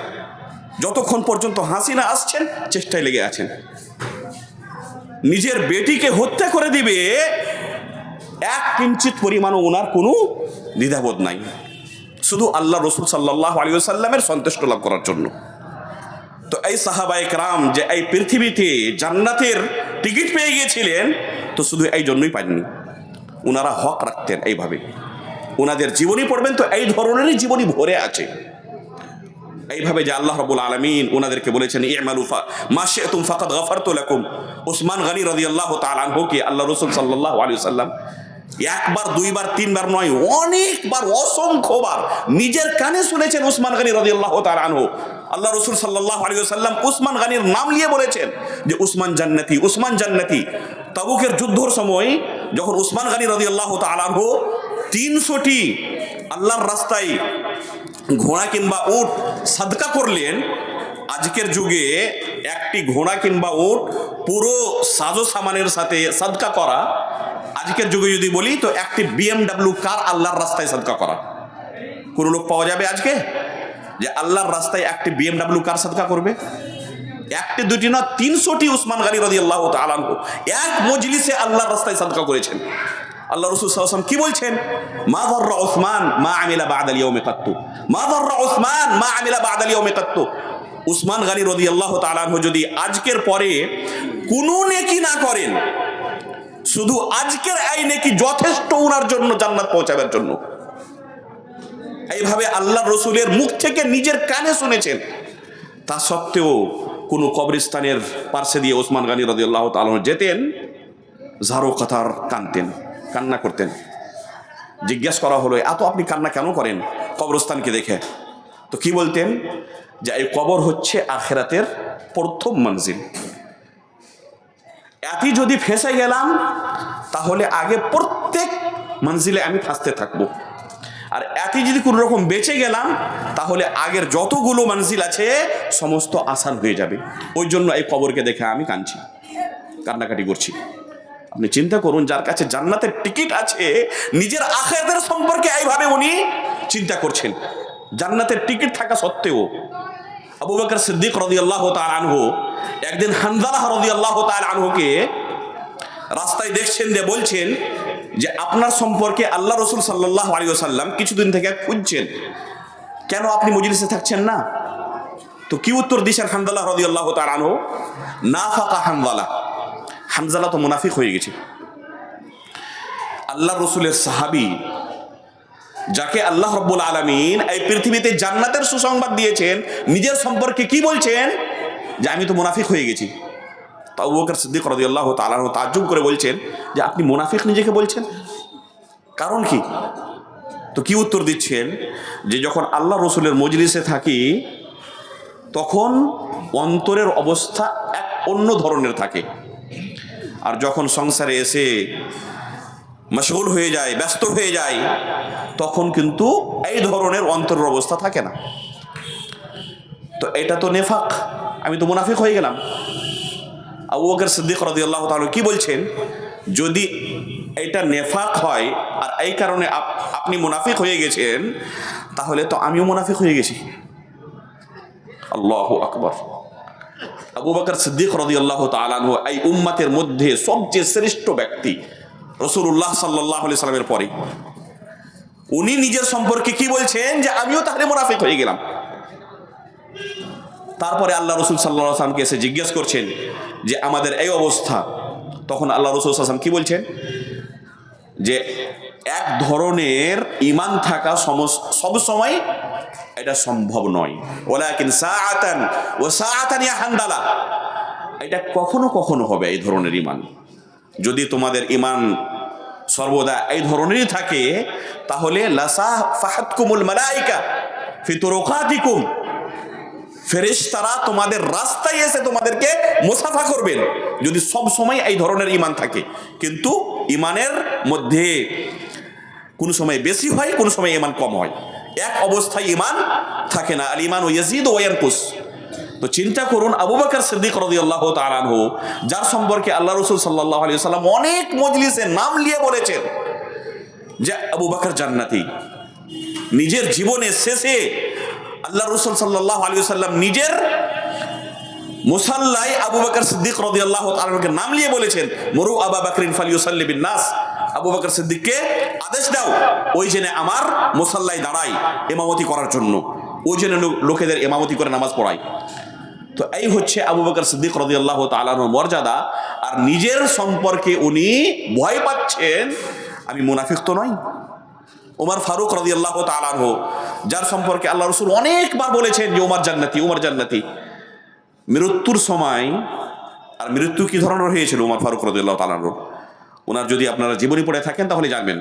যতক্ষণ পর্যন্ত হাসি না আসছেন, চেষ্টায় লেগে আছেন। নিজের বেটিকে হত্যা করে দিবে, এক কিঞ্চিত পরিমাণও ওনার কোনো দ্বিধাবোধ নাই, শুধু আল্লাহ রসুল সাল্লাল্লাহু আলাইহি ওয়াসাল্লামের সন্তুষ্ট লাভ করার জন্য। তো এই সাহাবায়ে কেরাম যে এই পৃথিবীতে জান্নাতের টিকিট পেয়ে গিয়েছিলেন, তো শুধু এই জন্যই পাননি, ওনারা হক রাখতেন। এইভাবে ওনাদের জীবনী পড়বেন তো এই ধরনেরই জীবনী ভরে আছে। এইভাবে যে আল্লাহ রাব্বুল আলামিন ওনাদেরকে বলেছেন ই'মালু মা শি'তুম ফাকাদ গাফারতু লাকুম। ওসমান গনি রাদিয়াল্লাহু তাআলা আনহুকে আল্লাহ রাসূল সাল্লাল্লাহু আলাইহি ওয়াসাল্লাম একবার, দুইবার, তিনবার নয়, অনেকবার, অসংখ্যবার নিজের কানে শুনেছেন ওসমান গনি রাদিয়াল্লাহু তাআলা আনহু। আল্লাহ রাসূল সাল্লাল্লাহু আলাইহি ওয়াসাল্লাম ওসমান গনির নাম নিয়ে বলেছেন যে উসমান জান্নাতি, উসমান জান্নাতি। তাবুকের যুদ্ধের সময় যখন উসমান গনি রাদিয়াল্লাহু তাআলা আনহু 300টি আল্লাহর রাস্তায় ঘোড়া কিংবা উট সাদকা করলেন, আজকের যুগে একটি ঘোড়া কিংবা উট পুরো সাজো সামানের সাথে সাদকা করা, আজকের যুগে যদি বলি তো একটি BMW কার আল্লাহর রাস্তায় সাদকা করা। কোন লোক পাওয়া যাবে আজকে যে আল্লাহর রাস্তায় একটি BMW কার সাদকা করবে? একটি দুটি না, 300টি উসমান গনি রাদিয়াল্লাহু তাআলা আনহু এক মজলিসে আল্লাহর রাস্তায় সাদকা করেছেন। আল্লাহ রাসূল সাল্লাল্লাহু আলাইহি ওয়াসাল্লাম কি বলছেন? মা দাররা উসমান মা আমিলা বা'দাল ইয়াউমি কাত্তু, মা দাররা উসমান মা আমিলা বা'দাল ইয়াউমি কাত্তু। উসমান গনি রাদিয়াল্লাহু তাআলা আনহু যদি আজকের পরে কোনো নেকি না করেন, শুধু আজকের আইনে কি যথেষ্ট ওনার জন্য জান্নাত পৌঁছাবার জন্য? এইভাবে আল্লাহ রসুলের মুখ থেকে নিজের কানে শুনেছেন। তা সত্ত্বেও কোনো কবরস্থানের পার্শ্বে দিয়ে ওসমান গনি রাদিয়াল্লাহু তাআলা যেতেন, ঝাড়ু কাতার কানতেন, কান্না করতেন। জিজ্ঞেস করা হলো, এত আপনি কান্না কেন করেন কবরস্থানকে দেখে? তো কি বলতেন? যে এই কবর হচ্ছে আখিরাতের প্রথম মঞ্জিল। এতই যদি ফেঁসে গেলাম তাহলে আগে প্রত্যেক মঞ্জিলে আমি ফাঁসতে থাকবো, আর এতই যদি কোনো রকম বেঁচে গেলাম তাহলে আগের যতগুলো মঞ্জিল আছে সমস্ত আসান হয়ে যাবে। ওই জন্য এই কবরকে দেখে আমি কাঁদছি, কান্নাকাটি করছি। আপনি চিন্তা করুন, যার কাছে জান্নাতের টিকিট আছে, নিজের আখিরাতের সম্পর্কে এইভাবে উনি চিন্তা করছেন। জান্নাতের টিকিট থাকা সত্ত্বেও আবু বকর সিদ্দিক রাদিয়াল্লাহু তাআলা আনহু একদিন হানজালাহ রাদিয়াল্লাহু তাআলা আনহুকে রাস্তায় দেখছেন, যে বলছেন যে আপনার সম্পর্কে আল্লাহ রসুল সাল্লাল্লাহু আলাইহি ওয়াসাল্লাম কিছুদিন থেকে খুঁজছেন, কেন আপনি মজলিসে থাকছেন না? তো কি উত্তর দিয়েছেন হানজালাহ রাদিয়াল্লাহু তাআলা আনহু? নাফাকা হানজালা, হানজালা তো মুনাফিক হয়ে গেছে। আল্লাহ রসুলের সাহাবী, যাকে আল্লাহ রাব্বুল আলামিন এই পৃথিবীতে জান্নাতের সুসংবাদ দিয়েছেন, নিজের সম্পর্কে কি বলছেন? যে আমি তো মুনাফিক হয়ে গেছি। তো আবু বকর সিদ্দিক রাদিয়াল্লাহু তাআলা আনহু তাজ্জুব করে বলছেন যে আপনি মুনাফিক নিজেকে বলছেন, কারণ কি? তো কি উত্তর দিচ্ছেন? যে যখন আল্লাহ রসুলের মজলিসে থাকি তখন অন্তরের অবস্থা এক অন্য ধরনের থাকে, আর যখন সংসারে এসে মশগুল হয়ে যায়, ব্যস্ত হয়ে যায়, তখন কিন্তু এই ধরনের অন্তরের অবস্থা থাকে না। তো এটা তো নেফাক, আমি তো মুনাফিক হয়ে গেলাম। আবু বকর সিদ্দিক রাদিয়াল্লাহু তাআলা কি বলছেন? যদি এটা নেফাক হয় আর এই কারণে আপনি মুনাফিক হয়ে গেছেন, তাহলে তো আমিও মুনাফিক হয়ে গেছি। আল্লাহু আকবার। আবু বকর সিদ্দিক রাদিয়াল্লাহু তাআলা আনহু এই উম্মতের মধ্যে সবচেয়ে শ্রেষ্ঠ ব্যক্তি, রাসূলুল্লাহ সাল্লাল্লাহু আলাইহি সাল্লামের পরে। উনি নিজের সম্পর্কে কি বলছেন? যে আমিও তাহলে মুনাফিক হয়ে গেলাম। তারপরে আল্লাহ রসুল সাল্লাল্লাহু আলাইহি ওয়াসাল্লামকে এসে জিজ্ঞেস করছেন যে আমাদের এই অবস্থা। তখন আল্লাহ রসুল সাল্লাল্লাহু আলাইহি ওয়াসাল্লাম কি বলছেন? যে এক ধরনের ঈমান থাকা সব সময় এটা সম্ভব নয়। ওয়ালাকিন সাআতান ওয়া সাআতান ইয়া হানজালা, এটা কখনো কখনো হবে এই ধরনের ঈমান। যদি তোমাদের ঈমান সর্বদা এই ধরনেরই থাকে, তাহলে লাসাফাহাতকুমুল মালাইকা ফি তুরুকাতিকুম, ফেরেশতারা তোমাদের রাস্তায় এসে তোমাদেরকে মুসাফা করবেন, যদি সব সময় এই ধরনের ঈমান থাকে। কিন্তু ঈমানের মধ্যে কোন সময় বেশি হয়, কোন সময় ঈমান কম হয়, এক অবস্থায় ঈমান থাকে না। আল ঈমানু ইয়াজিদু ওয়া ইয়ানকুস। তো চিন্তা করুন, আবু বকর সিদ্দিক রাদিয়াল্লাহু তাআলা আনহু, যার সম্পর্কে আল্লাহ রাসূল সাল্লাল্লাহু আলাইহি ওয়াসাল্লাম অনেক মজলিসে নাম নিয়ে বলেছেন যে আবু বকর জান্নাতি, নিজের জীবনের শেষে আল্লাহ রাসূল সাল্লাল্লাহু আলাইহি ওয়াসাল্লাম নিজের মুসাল্লায় আবু বকর সিদ্দিক রাদিয়াল্লাহু তাআলা আনহুকে নাম নিয়ে বলেছেন, মুরু আবু বকরিন ফালিয়ুসাল্লি বিন নাস, আবু বকর সিদ্দিককে আদেশ দাও ওই জেনে আমার মুসাল্লায় দাঁড়ায় ইমামতি করার জন্য, ওই জন্য লোকেদের ইমামতি করে নামাজ পড়ায়। তো এই হচ্ছে আবু বকর সিদ্দিক রাদিয়াল্লাহু তাআলা আনহুর মর্যাদা। আর নিজের সম্পর্কে উনি ভয় পাচ্ছেন, আমি মুনাফিক তো নই। ওমর ফারুক রাদিয়াল্লাহু তাআলা আনহু, যার সম্পর্কে আল্লাহ রাসূল অনেকবার বলেছেন যে ওমর জান্নাতি, ওমর জান্নাতি, মৃত্যুর সময়, আর মৃত্যু কি ধরনের হয়েছিল ওমর ফারুক রাদিয়াল্লাহু তাআলা আনহু, ওনার যদি আপনারা জীবনী পড়ে থাকেন তাহলে জানবেন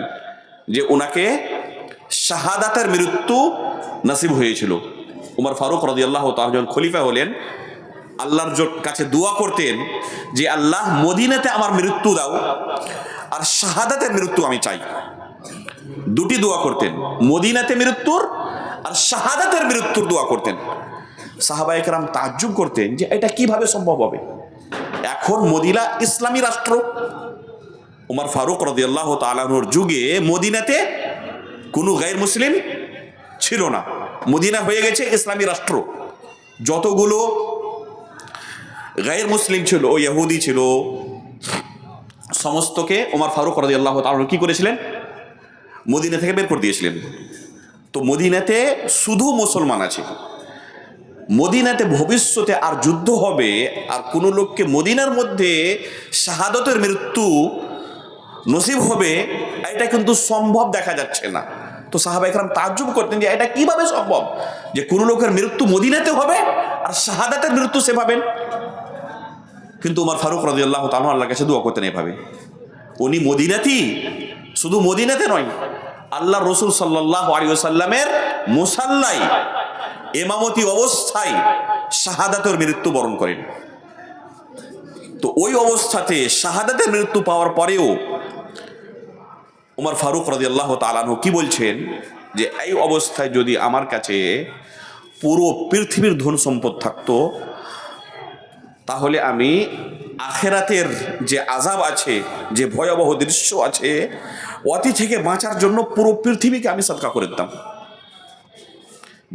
যে ওনাকে শাহাদাতের মৃত্যু নসিব হয়েছিল। ওমর ফারুক রাদিয়াল্লাহু তাআলা যখন খলিফা হলেন, আল্লাহর কাছে দোয়া করতেন যে আল্লাহ মদিনাতে আমার মৃত্যু দাও, আর শাহাদাতের মৃত্যু আমি চাই। দুটি দোয়া করতেন, মদিনাতে মৃত্যুর আর শাহাদাতের মৃত্যুর দোয়া করতেন। সাহাবায়ে কেরাম তাজ্জুব করতেন যে এটা কিভাবে সম্ভব হবে, এখন মদিনা ইসলামী রাষ্ট্র। ওমর ফারুক রাদিয়াল্লাহু তাআলা আনহুর যুগে মদিনাতে কোনো গায়র মুসলিম ছিল না, মদিনা হয়ে গেছে ইসলামী রাষ্ট্র। যতগুলো গায়র মুসলিম ছিল, ও ইহুদি ছিল, সমস্তকে ওমর ফারুক রাদিয়াল্লাহু তাআলা আনহু কি করেছিলেন? মদিনা থেকে বের করে দিয়েছিলেন। তো মদিনাতে শুধু মুসলমান আছে। মদিনাতে ভবিষ্যতে আর যুদ্ধ হবে, আর কোনো লোককে মদিনার মধ্যে শাহাদতের মৃত্যু নসিব হবে, এটা কিন্তু সম্ভব দেখা যাচ্ছে না। তো সাহাবা ইকরাম তাজ্জুব করতেন যে এটা কিভাবে সম্ভব যে কোনো লোকের মৃত্যু মদিনাতে হবে আর শাহাদাতের মৃত্যু সে পাবেন। কিন্তু উমর ফারুক রাদিয়াল্লাহু তাআলা আল্লাহর কাছে দোয়া করতেন এভাবে, উনি মদিনাতেই, শুধু মদিনাতে নয়, আল্লাহ রসুল সাল্লাল্লাহু আলাইহি ওয়াসাল্লামের মুসাল্লায় ইমামতি অবস্থায় শাহাদাতের মৃত্যু বরণ করেন। তো ওই অবস্থাতে শাহাদাতের মৃত্যু পাওয়ার পরেও উমর ফারুক রাদিয়াল্লাহু তাআলা আনহু কি বলছেন যে এই অবস্থায় যদি আমার কাছে পুরো পৃথিবীর ধন সম্পদ থাকতো, তাহলে আমি আখেরাতের যে আযাব আছে, যে ভয়াবহ দৃশ্য আছে, অতি থেকে বাঁচার জন্য পুরো পৃথিবীকে আমি সদকা করে দিতাম।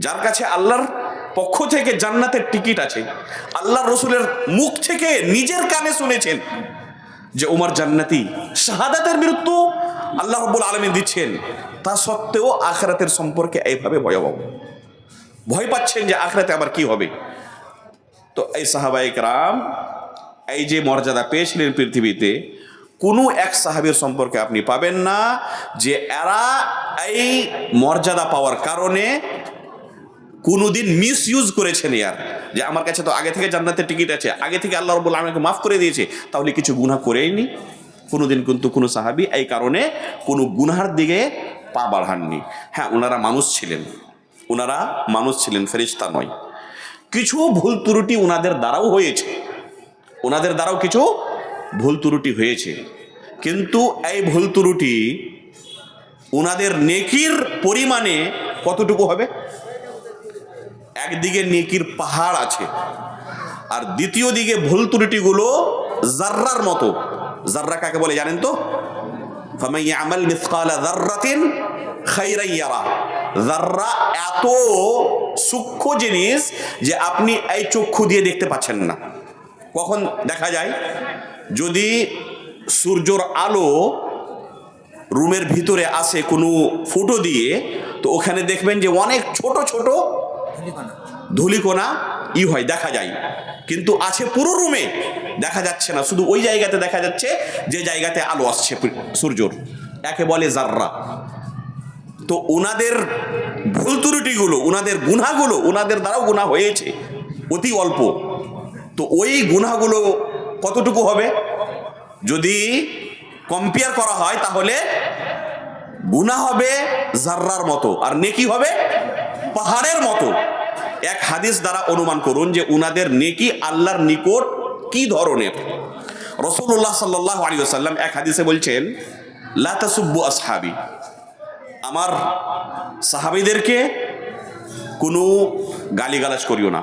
যার কাছে আল্লাহর পক্ষ থেকে জান্নাতের টিকিট আছে, আল্লাহর রসুলের মুখ থেকে নিজের কানে শুনেছেন যে উমর জান্নাতি, শাহাদাতের মৃত্যু আল্লাহ রাব্বুল আলামিন দিচ্ছেন, তা সত্ত্বেও আখিরাতের সম্পর্কে এইভাবে ভয়াবহ ভয় পাচ্ছেন যে আখিরাতে আবার কি হবে। তো এই সাহাবায়ে কেরাম এই যে মর্যাদা পেয়েছিলেন পৃথিবীতে, কোনো এক সাহাবীর সম্পর্কে আপনি পাবেন না যে এরা এই মর্যাদা পাওয়ার কারণে কোনোদিন মিস ইউজ করেছেন, ইয়ার যে আমার কাছে তো আগে থেকে জান্নাতের টিকিট আছে, আগে থেকে আল্লাহ রাব্বুল আলামিন মাফ করে দিয়েছে, তাহলে কিছু গুনাহ করেইনি। কোনোদিন কিন্তু কোনো সাহাবী এই কারণে কোনো গুনাহার দিকে পা বাড়াননি। হ্যাঁ, ওনারা মানুষ ছিলেন, ফেরেশতা নয়। কিছু ভুল ত্রুটি ওনাদের দ্বারাও হয়েছে, কিছু ভুল ত্রুটি হয়েছে, কিন্তু এই ভুল ত্রুটি ওনাদের নেকির পরিমাণে কতটুকু হবে? একদিকে নেকির পাহাড় আছে, আর দ্বিতীয় দিকে ভুল ত্রুটিগুলো জাররার মতো। জাররা কাকে বলে জানেন তো? ফামান ইয়ামাল মিসকালা যাররাতিন খাইরান ইয়ারা। জাররা এত সূক্ষ্ম জিনিস যে আপনি এই চক্ষু দিয়ে দেখতে পাচ্ছেন না। কখন দেখা যায়? যদি সূর্যের আলো রুমের ভিতরে আসে কোনো ফুটো দিয়ে, তো ওখানে দেখবেন যে অনেক ছোট ছোট ধূলিকণা হয়, দেখা যায়, কিন্তু আছে পুরো রুমে দেখা যাচ্ছে না, শুধু ওই জায়গাতে দেখা যাচ্ছে যে জায়গাতে আলো আসছে সূর্যর, একে বলে জাররা। তো ওনাদের ভুল ত্রুটিগুলো, ওনাদের গুনাহগুলো, ওনাদের দ্বারাও গুনাহ হয়েছে অতি অল্প, তো ওই গুনাহগুলো কতটুকু হবে? যদি কম্পেয়ার করা হয় তাহলে গুনাহ হবে জাররার মতো, আর নেকি হবে পাহাড়ের মতো। এক হাদিস দ্বারা অনুমান করুন যে উনাদের নেকি আল্লাহর নিকট কি ধরনের। রাসূলুল্লাহ সাল্লাল্লাহু আলাইহি ওয়াসাল্লাম এক হাদিসে বলছেন, লা তাসুব্বু আসহাবি, আমার সাহাবীদেরকে কোনো গালিগালাজ করিও না,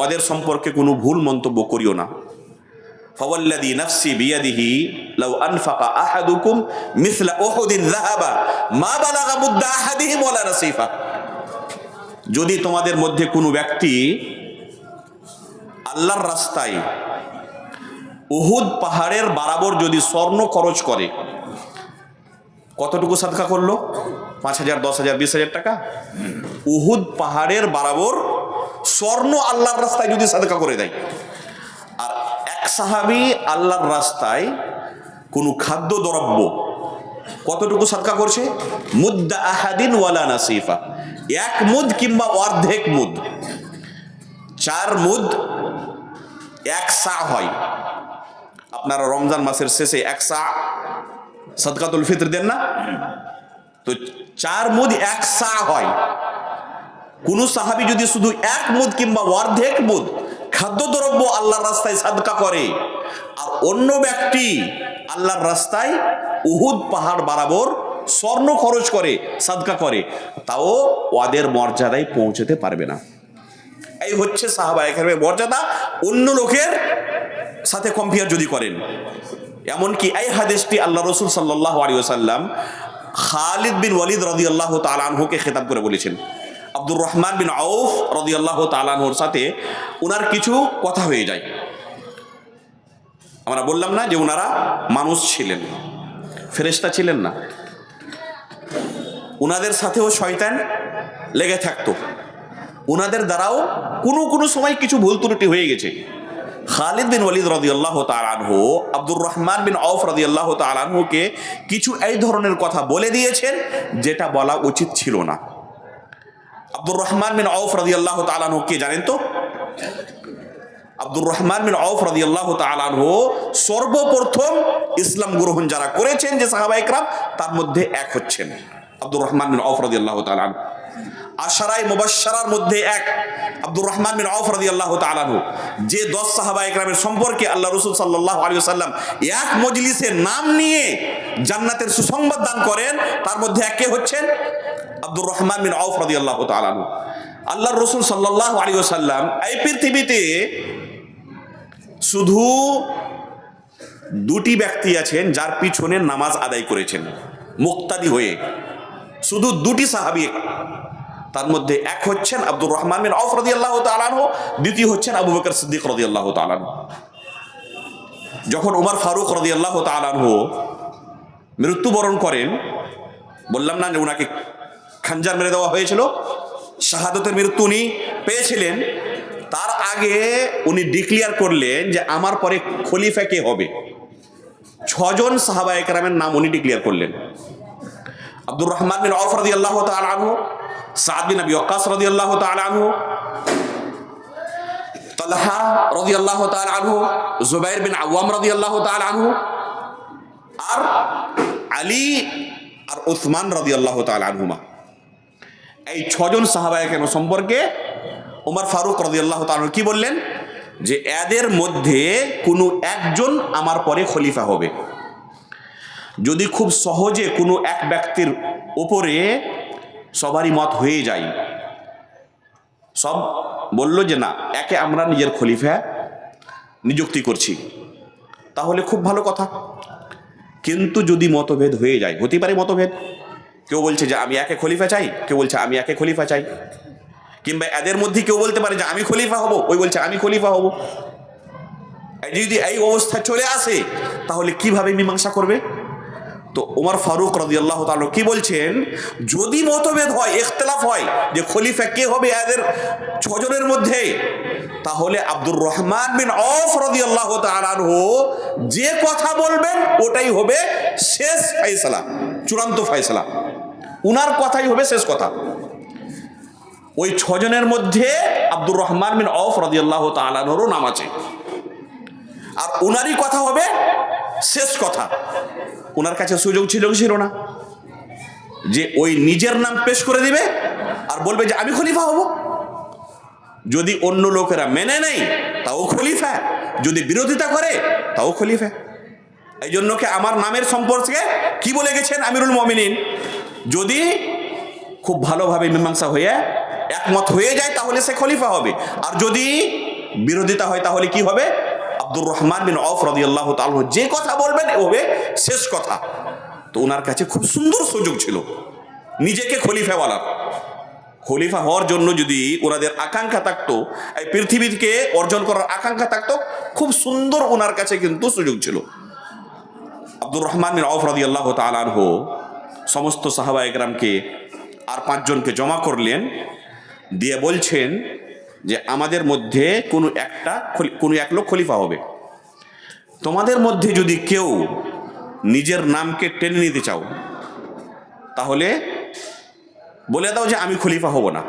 ওদের সম্পর্কে কোনো ভুল মন্তব্য করিও না। ফাওয়াল্লাযী নাফসি বিয়াদিহি লাউ আনফাকা আহাদুকুম মিসলা উহুদিন যাহাবা মা বালাগা মুদ্দা আহাদিহিম ওয়ালা নাসিফা। যদি তোমাদের মধ্যে কোনো ব্যক্তি আল্লাহর রাস্তায় উহুদ পাহাড়ের বরাবর যদি স্বর্ণ খরচ করে, কতটুকু সাদকা করলো? 5,000, 10,000, 20,000 টাকা। উহুদ পাহাড়ের বরাবর স্বর্ণ আল্লাহর রাস্তায় যদি সাদকা করে দেয়, আর এক সাহাবী আল্লাহর রাস্তায় কোনো খাদ্য দ্রব্য কতটুকু সাদকা করছে? মুদ্দা আহাদিন ওয়ালা নাসিফা, 1 মুদ কিংবা অর্ধেক মুদ। 4 মুদ 1 সা হয়। আপনারা রমজান মাসের শেষে 1 সা সাদকাতুল ফিতর দেন না? তো 4 মুদ 1 সা হয়। কোন সাহাবী যদি শুধু 1 মুদ কিংবা অর্ধেক মুদ খাদ্যদ্রব্য আল্লাহর রাস্তায় সাদকা করে, আর অন্য ব্যক্তি আল্লাহর রাস্তায় উহুদ পাহাড় বরাবর স্বর্ণ খরচ করে, সাদকা করে, তাও ওদের মর্যাদায় পৌঁছতে পারবে না। এই হচ্ছে সাহাবায়ে কেরামের মর্যাদা অন্য লোকের সাথে কম্পেয়ার যদি করেন। এমনকি এই হাদিসটি আল্লাহ রাসূল সাল্লাল্লাহু আলাইহি ওয়াসাল্লাম খালিদ বিন ওয়ালিদ রাদিয়াল্লাহু তাআলা আনহুকে খেতাব করে বলেছেন। আব্দুর রহমান বিন আউফ রাদিয়াল্লাহু তাআলা আনহুর সাথে ওনার কিছু কথা হয়ে যায়। আমরা বললাম না যে ওনারা মানুষ ছিলেন, ফেরেশতা ছিলেন না। ওনাদের সাথেও শয়তান লেগে থাকতো, ওনাদের দ্বারাও কোনো সময় কিছু ভুল ত্রুটি হয়ে গেছে, খালিদ বিন ওয়ালিদ রাদিয়াল্লাহু তাআলা আনহু আব্দুর রহমান বিন আউফ রাদিয়াল্লাহু তাআলা আনহুকে কিছু এই ধরনের কথা বলে দিয়েছেন যেটা বলা উচিত ছিল না। আব্দুর রহমান বিন আউফ রাদিয়াল্লাহু তাআলা আনহু কে জানেন তো? আব্দুর রহমান বিন আউফ রাদিয়াল্লাহু তাআলা আনহু সর্বপ্রথম ইসলাম গ্রহণ যারা করেছেন যে সাহাবায়ে কেরাম, তার মধ্যে এক হচ্ছেন আব্দুর রহমান বিন আউফ রাদিয়াল্লাহু তাআলা আনহু। আশারায়ে মুবাশশারার মধ্যে এক আব্দুর রহমান বিন আউফ রাদিয়াল্লাহু তাআলা আনহু, যে 10 সাহাবায়ে কেরামের সম্পর্কে আল্লাহ রাসূল সাল্লাল্লাহু আলাইহি ওয়াসাল্লাম এক মজলিসে নাম নিয়ে জান্নাতের সুসংবাদ দান করেন, তার মধ্যে একে হচ্ছেন আব্দুর রহমান বিন আউফ রাদিয়াল্লাহু তাআলা আনহু। আল্লাহর রাসূল সাল্লাল্লাহু আলাইহি ওয়াসাল্লাম এই পৃথিবীতে শুধু দুটি ব্যক্তি আছেন যার পিছনে নামাজ আদায় করেছেন মুক্তাদি হয়ে, শুধু দুটি সাহাবী। তার মধ্যে এক হচ্ছেন আব্দুর রহমান বিন আউফ রাদিয়াল্লাহু তাআলা আনহু, দ্বিতীয় হচ্ছেন আবু বকর সিদ্দিক রাদিয়াল্লাহু তাআলা আনহু। যখন উমর ফারুক রাদিয়াল্লাহু তাআলা আনহু মৃত্যুবরণ করেন, বললাম না যে ওনাকে খানজার মেরে দেওয়া হয়েছিল, শাহাদতের মৃত্যু উনি পেয়েছিলেন। তার আগে উনি ডিক্লেয়ার করলেন যে আমার পরে খলিফা কে হবে। 6 জন সাহাবায়ে কেরামের নাম উনি ডিক্লেয়ার করলেন। আব্দুর রহমান বিন আউফ রাদিয়াল্লাহু তাআলা আনহু, সাদ বিন আবি ওয়াক্কাস রাদিয়াল্লাহু তাআলা আনহু, তালহা রাদিয়াল্লাহু তাআলা আনহু, জুবাইর বিন আওয়াম রাদিয়াল্লাহু তাআলা আনহু, আর আলী আর উসমান রাদিয়াল্লাহু তাআলা আনহুমা। এই 6 জন সাহাবায়ে কেরাম সম্পর্কে ওমর ফারুক রাদিয়াল্লাহু তাআলা কি বললেন? যে এদের মধ্যে কোনো একজন আমার পরে খলিফা হবে। যদি খুব সহজে কোনো এক ব্যক্তির উপরে সবারই মত হয়ে যায়, সব বলল যে না একে আমরা নিজের খলিফা নিযুক্তি করছি, তাহলে খুব ভালো কথা। কিন্তু যদি মতভেদ হয়ে যায়, হতে পারে মতভেদ, কেউ বলছে যে আমি একে খলিফা চাই, কেউ বলছে আমি একে খলিফা চাই, কিংবা এদের মধ্যে কেউ বলতে পারে যে আমি খলিফা হব, ওই বলছে আমি খলিফা হব। যদি এই অবস্থা চলে আসে তাহলে কিভাবে মীমাংসা করবে? তো ওমর ফারুক রাদিয়াল্লাহু তাআলা কি বলছেন, যদি মতভেদ হয়, ইখতিলাফ হয় যে খলিফা কে হবে এদের 6 জনের মধ্যে, তাহলে আব্দুর রহমান বিন আউফ রাদিয়াল্লাহু তাআলা আনহু যে কথা বলবেন ওটাই হবে শেষ ফয়সালা, চূড়ান্ত ফয়সালা, উনার কথাই হবে শেষ কথা। ওই 6 জনের মধ্যে আব্দুর রহমান বিন আউফ রাদিয়াল্লাহু তাআলা আনহুর নাম আছে, আর উনারই কথা হবে শেষ কথা। উনার কাছে সুযোগ ছিল না যে ওই নিজের নাম পেশ করে দিবে আর বলবে যে আমি খলিফা হব। যদি অন্য লোকেরা মেনে নেয় তাও খলিফা, যদি বিরোধিতা করে তাও খলিফা। এই জন্য কি আমার নামের সম্পর্কে কি বলে গেছেন আমিরুল মুমিনিন, যদি খুব ভালোভাবে মীমাংসা হয়ে একমত হয়ে যায় তাহলে সে খলিফা হবে, আর যদি বিরোধিতা হয় তাহলে কি হবে? আব্দুর রহমান বিন আউফ রাদিয়াল্লাহু তাআলা যে কথা বলবেন ও হবে শেষ কথা। তো ওনার কাছে খুব সুন্দর সুযোগ ছিল নিজেকে খলিফা বলার। খলিফা হওয়ার জন্য যদি ওনাদের আকাঙ্ক্ষা থাকতো, এই পৃথিবীকে অর্জন করার আকাঙ্ক্ষা থাকতো, খুব সুন্দর ওনার কাছে কিন্তু সুযোগ ছিল। আব্দুর রহমান বিন আউফ রাদিয়াল্লাহু তাআলা আনহু সমস্ত সাহাবায়ে কেরামকে আর 5 জনকে জমা করলেন, দিয়ে বলছেন যে আমাদের মধ্যে কোনো এক লোক খলিফা হবে। তোমাদের মধ্যে যদি কেউ নিজের নামকে টেনে নিতে চাও তাহলে বলে দাও যে আমি খলিফা হব না,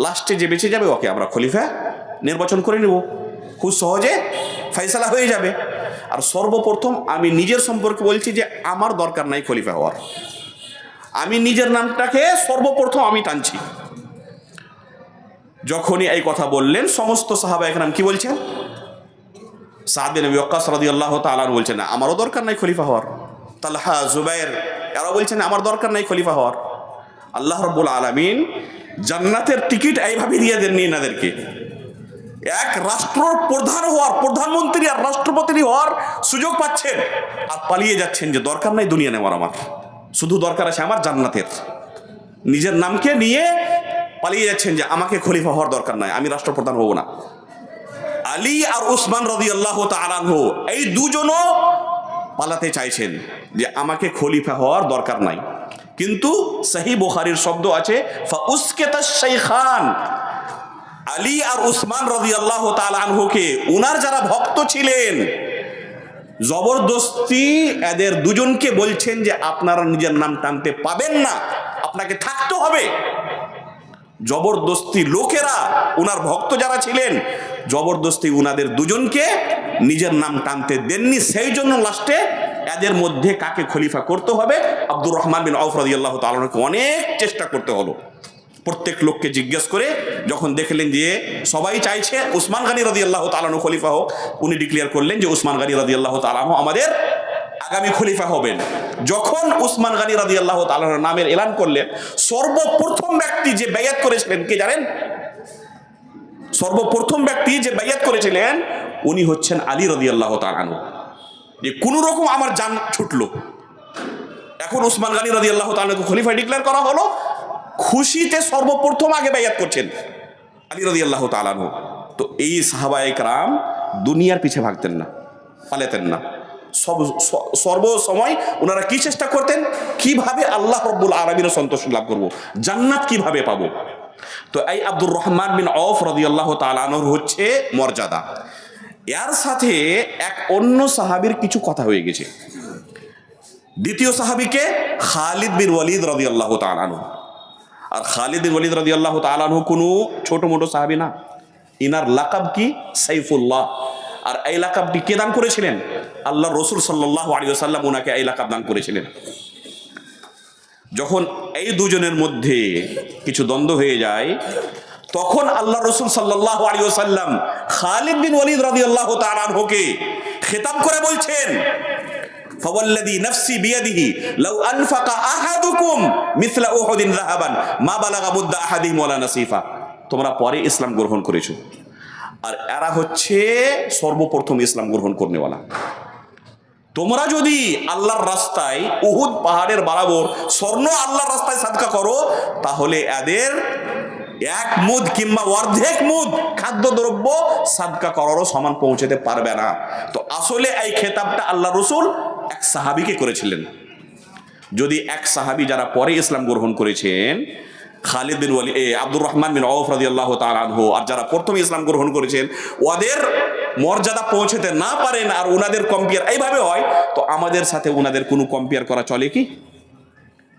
লাস্টে যে বেঁচে যাবে ওকে আমরা খলিফা নির্বাচন করে নেব, খুব সহজে ফয়সালা হয়ে যাবে। আর সর্বপ্রথম আমি নিজের সম্পর্কে বলছি যে আমার দরকার নাই খলিফা হওয়ার, আমি নিজের নামটাকে সর্বপ্রথম আমি টানছি। যখনই এই কথা বললেন সমস্ত সাহাবায়ে কেরাম কি বলছেন? সাদ বিন আবি ওয়াক্কাস রাদিয়াল্লাহু তাআলা বলছেন না আমারও দরকার নাই খলিফা হওয়ার। তালহা, জুবাইর এরা বলছেন আমার দরকার নাই খলিফা হওয়ার। আল্লাহ রাব্বুল আলামিন জান্নাতের টিকিট এইভাবে দিয়ে দেননি এনাদেরকে। এক রাষ্ট্র প্রধান হওয়ার, প্রধানমন্ত্রী আর রাষ্ট্রপতি হওয়ার সুযোগ পাচ্ছেন আর পালিয়ে যাচ্ছেন যে দরকার নাই দুনিয়া নেওয়ার, আমার শুধু দরকার আছে আমার জান্নাতের। নিজের নামকে নিয়ে পালিয়ে যাচ্ছেন যে আমাকে খলিফা হওয়ার দরকার নাই, আমি রাষ্ট্রপ্রধান হব না। আলী আর উসমান রাদিয়াল্লাহু তাআলা আনহু এই দুজনও পালাতে চাইছেন যে আমাকে খলিফা হওয়ার দরকার নাই। কিন্তু সহিহ বুখারীর শব্দ আছে ফাউসকাতাশ শাইখান, আলী আর উসমান রাদিয়াল্লাহু তাআলা আনহুকে উনার যারা ভক্ত ছিলেন জবরদস্তি এদের দুজনকে বলছেন যে আপনারা নিজের নাম টানতে পাবেন না, আপনাকে থাকতে হবে। জবরদস্তি লোকেরা উনার ভক্ত যারা ছিলেন জবরদস্তি উনাদের দুজনকে নিজের নাম টানতে দেননি। সেই জন্য লাস্টে এদের মধ্যে কাকে খলিফা করতে হবে, আব্দুর রহমান বিন আউফ রাদিয়াল্লাহু তাআলা আনহুকে অনেক চেষ্টা করতে হলো। প্রত্যেক লোককে জিজ্ঞেস করে যখন দেখলেন যে সবাই চাইছে উসমান গনি রাদিয়াল্লাহু তাআলা আনহু খলিফা হোক, উনি ডিক্লেয়ার করলেন যে উসমান গনি রাদিয়াল্লাহু তাআলা আনহু আমাদের আগামী খলিফা হবেন। যখন উসমান গনি রাদিয়াল্লাহু তাআলা আনহুর নামের এলান করলেন, সর্বপ্রথম ব্যক্তি যে বাইয়াত করেছিলেন কে জানেন? সর্বপ্রথম ব্যক্তি যে বাইয়াত করেছিলেন উনি হচ্ছেন আলী রাদিয়াল্লাহু তাআলা আনহু। যে কোন রকম আমার জান ছুটলো, এখন উসমান গনি রাদিয়াল্লাহু তাআলা আনহুকে খলিফা ডিক্লেয়ার করা হলো, খুশিতে সর্বপ্রথম আগে বাইয়াত করছেন আলী রাদিয়াল্লাহু তাআলা আনহু। তো এই সাহাবায়ে কেরাম দুনিয়ার পিছে ভাগতেন না, পালাতেন না। সর্বসময় ওনারা কি চেষ্টা করতেন, কিভাবে আল্লাহ রাব্বুল আলামিনের সন্তুষ্টি লাভ করব, জান্নাত কিভাবে পাবো। তো এই আব্দুর রহমান বিন আউফ রাদিয়াল্লাহু তাআলা আনহুর হচ্ছে মর্যাদা। এর সাথে এক অন্য সাহাবীর কিছু কথা হয়ে গেছে। দ্বিতীয় সাহাবীকে খালিদ বিন ওয়ালিদ রাদিয়াল্লাহু তাআলা আনহু। আর খালিদ বিন ওয়ালিদ রাদিয়াল্লাহু তাআলা আনহু কোনো ছোট মোটো সাহাবী না, ইনার লাকাব কি সাইফুল্লাহ। আর এই লাকাবটি কে দান করেছিলেন? আল্লাহ রসুল সাল্লাল্লাহু আলাইহি ওয়াসাল্লাম ওনাকে এই লাকাব দান করেছিলেন। যখন এই দুজনের মধ্যে কিছু দ্বন্দ্ব হয়ে যায় তখন আল্লাহ রসুল সাল্লাল্লাহু আলাইহি ওয়াসাল্লাম খালিদ বিন ওয়ালিদ রাদিয়াল্লাহু তাআলা আনহুকে খেতাব করে বলছেন, ফাওয়াল্লাযী নাফসি বিয়াদিহি লাউ আনফাকা আহাদুকুম মিছলা উহুদিন যাহাবান মা বালাগা মুদ্দা আহাদিহিম ওয়ালা নাসিফা। তোমরা পরে ইসলাম গ্রহণ করেছো, আর এরা হচ্ছে সর্বপ্রথম ইসলাম গ্রহণ করনেওয়ালা। তোমরা যদি আল্লাহর রাস্তায় উহুদ পাহাড়ের বরাবর স্বর্ণ আল্লাহর রাস্তায় সাদকা করো তাহলে এদের এক মুদ কিংবা অর্ধেক মুদ খাদ্যদ্রব্য সাদকা করারও সমান পৌঁছাতে পারবে না। তো আসলে এই খেতাবটা আল্লাহ রসুল এক সাহাবীকে করেছিলেন। যদি এক সাহাবী যারা পরে ইসলাম গ্রহণ করেছেন খালিদ বিন ওয়ালিদ, আব্দুর রহমান বিন আউফ রাদিয়াল্লাহু তাআলা আনহু, আর যারা প্রথমে ইসলাম গ্রহণ করেছেন ওদের মর্যাদা পৌঁছাতে না পারেন আর ওনাদের কম্পেয়ার এইভাবে হয়, তো আমাদের সাথে ওনাদের কোনো কম্পেয়ার করা চলে কি?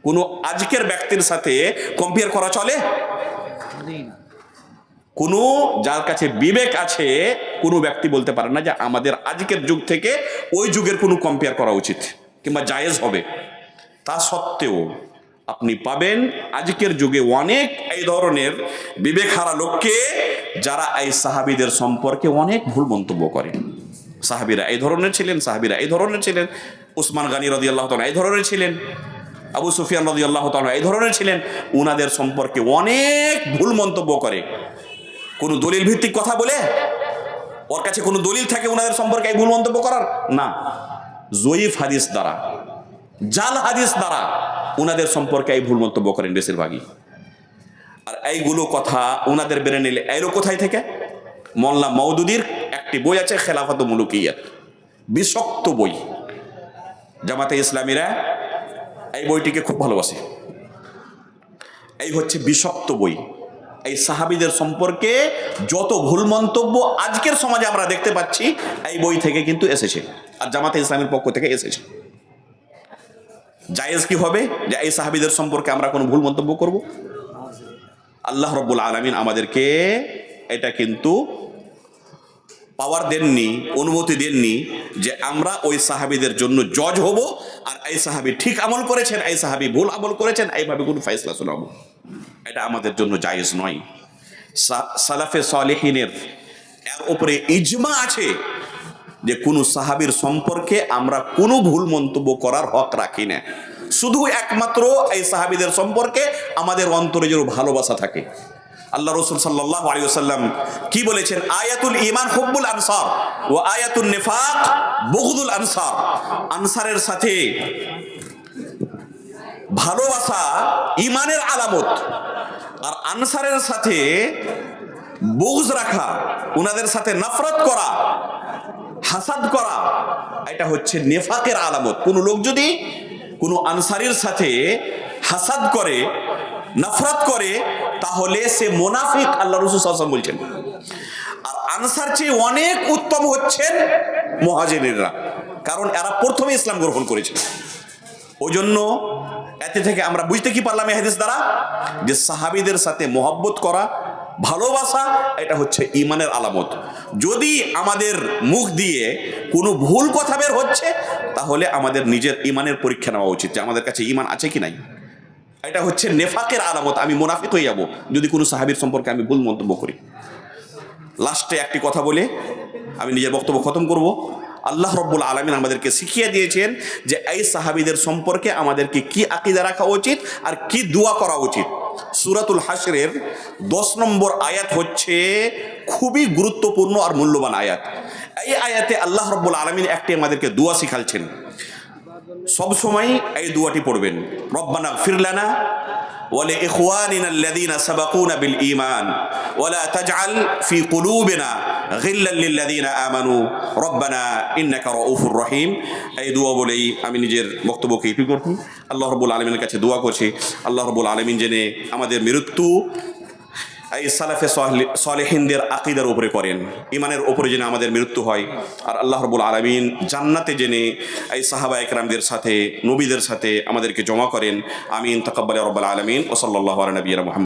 কোনো আজকের ব্যক্তির সাথে কম্পেয়ার করা চলে? কোনো যার কাছে বিবেক আছে কোনো ব্যক্তি বলতে পারে না যে আমাদের আজকের যুগ থেকে ওই যুগের কোনো কম্পেয়ার করা উচিত কিংবা জায়েজ হবে। তা সত্ত্বেও আপনি পাবেন আজকের যুগে অনেক এই ধরনের বিবেকহারা লোককে যারা এই সাহাবীদের সম্পর্কে অনেক ভুল মন্তব্য করে। সাহাবীরা এই ধরনের ছিলেন, সাহাবীরা এই ধরনের ছিলেন, উসমান গনি রাদিয়াল্লাহু তাআলা এই ধরনের ছিলেন, আবু সুফিয়ান রাদিয়াল্লাহু তাআলা এই ধরনের ছিলেন। উনাদের সম্পর্কে অনেক ভুল মন্তব্য করে। কোনো দলিল ভিত্তিক কথা বলে, ওর কাছে কোনো দলিল থাকে উনাদের সম্পর্কে এই ভুল মন্তব্য করার? না, জয়ীফ হাদিস দ্বারা, জাল হাদিস দ্বারা উনাদের সম্পর্কে এই ভুল মন্তব্য করেন বেশিরভাগই। আর এইগুলো কথা উনাদের বেড়ে নিলে এরও কোথায় থেকে? মোল্লা মওদুদির একটি বই আছে খেলাফত মুলুকিয়াত, বিষাক্ত বই। জামাতে ইসলামীরা এই বইটিকে খুব ভালোবাসে। এই হচ্ছে বিষাক্ত বই। এই সাহাবীদের সম্পর্কে যত ভুল মন্তব্য আজকের সমাজে আমরা দেখতে পাচ্ছি এই বই থেকে কিন্তু এসেছে, আর জামাতে ইসলামের পক্ষ থেকে এসেছে। জায়েজ কি হবে যে এই সাহাবীদের সম্পর্কে আমরা কোনো ভুল মন্তব্য করব? আল্লাহ রাব্বুল আলামিন আমাদেরকে এটা কিন্তু পাওয়ার দেননি, অনুমতি দেননি যে আমরা ওই সাহাবীদের জন্য জজ হব আর এই সাহাবী ঠিক আমল করেছেন, এই সাহাবী ভুল আমল করেছেন, এইভাবে কোনো ফয়সালা শোনাবো। এটা আমাদের জন্য জায়েজ নয়। সালাফে সালেহিনের এর উপরে ইজমা আছে যে কোনো সাহাবীর সম্পর্কে আমরা কোনো ভুল মন্তব্য করার হক রাখি না। শুধু একমাত্র এই সাহাবীদের সম্পর্কে আমাদের অন্তরে যেন ভালোবাসা থাকে। আল্লাহ রসুল সাল্লাল্লাহু আলাইহি ওয়াসাল্লাম কি বলেছেন? আয়াতুল ঈমান হুব্বুল আনসার ওয়া আয়াতুন নিফাক বুগদুল আনসার। আনসারের সাথে ভালোবাসা ঈমানের আলামত, আর আনসারের সাথে বুগজ রাখা, ওনাদের সাথে নফরত করা, হাসাদ করা, এটা হচ্ছে নেফাকের আলামত। কোনো লোক যদি কোনো আনসারীর সাথে হাসাদ করে, নফরত করে, তাহলে সে মুনাফিক, আল্লাহ রাসূল সাল্লাল্লাহু আলাইহি ওয়াসাল্লাম বলছেন। আর আনসার চেয়ে অনেক উত্তম হচ্ছেন মুহাজিররা, কারণ এরা প্রথমে ইসলাম গ্রহণ করেছে। ওই জন্য এতে থেকে আমরা বুঝতে কি পারলাম এই হাদিস দ্বারা, যে সাহাবীদের সাথে মহব্বত করা, ভালোবাসা, এটা হচ্ছে ঈমানের আলামত। যদি আমাদের মুখ দিয়ে কোনো ভুল কথা বের হচ্ছে, তাহলে আমাদের নিজের ঈমানের পরীক্ষা নেওয়া উচিত, যে আমাদের কাছে ঈমান আছে কি নাই। এটা হচ্ছে নেফাকের আলামত, আমি মুনাফিক হয়ে যাব যদি কোনো সাহাবীর সম্পর্কে আমি ভুল মন্তব্য করি। লাস্টে একটি কথা বলে আমি নিজের বক্তব্য খতম করব। আল্লাহ রাব্বুল আলামিন আমাদেরকে শিখিয়ে দিয়েছেন যে এই সাহাবীদের সম্পর্কে আমাদেরকে কি আকীদা রাখা উচিত আর কি দোয়া করা উচিত। সূরাতুল হাশরের 10 নম্বর আয়াত হচ্ছে খুবই গুরুত্বপূর্ণ আর মূল্যবান আয়াত। এই আয়াতে আল্লাহ রাব্বুল আলামিন একটি আমাদেরকে দোয়া শিখাচ্ছেন। সব সময় এই দোয়াটি পড়বেন, রব্বানা ইগফির লানা ওয়া লিইখওয়ানিনা আল্লাযীনা সাবাকুনা বিল ঈমান ওয়া লা তাজআল ফি কুলুবিনা গিল্লাল লিল্লাযীনা আমানু রব্বানা ইন্নাকা রাউফুর রহিম। এই দোয়া বলেই আমি নিজের বক্তব্যকে ইতি করছি। আল্লাহ রাব্বুল আলামিনের কাছে দোয়া করছি, আল্লাহ রাব্বুল আলামিন জেনে আমাদের মৃত্যু এই সালাফে সালেহিনদের আকীদার উপরে করেন, ঈমানের উপরে যেন আমাদের মৃত্যু হয়। আর আল্লাহ রাব্বুল আলামিন জান্নাতে জেনে এই সাহাবা একরামদের সাথে, নবীদের সাথে আমাদেরকে জমা করেন। আমিন। তাকাব্বাল ইয়া রাব্বাল আলামিন ওয়া সাল্লাল্লাহু আলা নবিয়িনা মুহাম্মদ।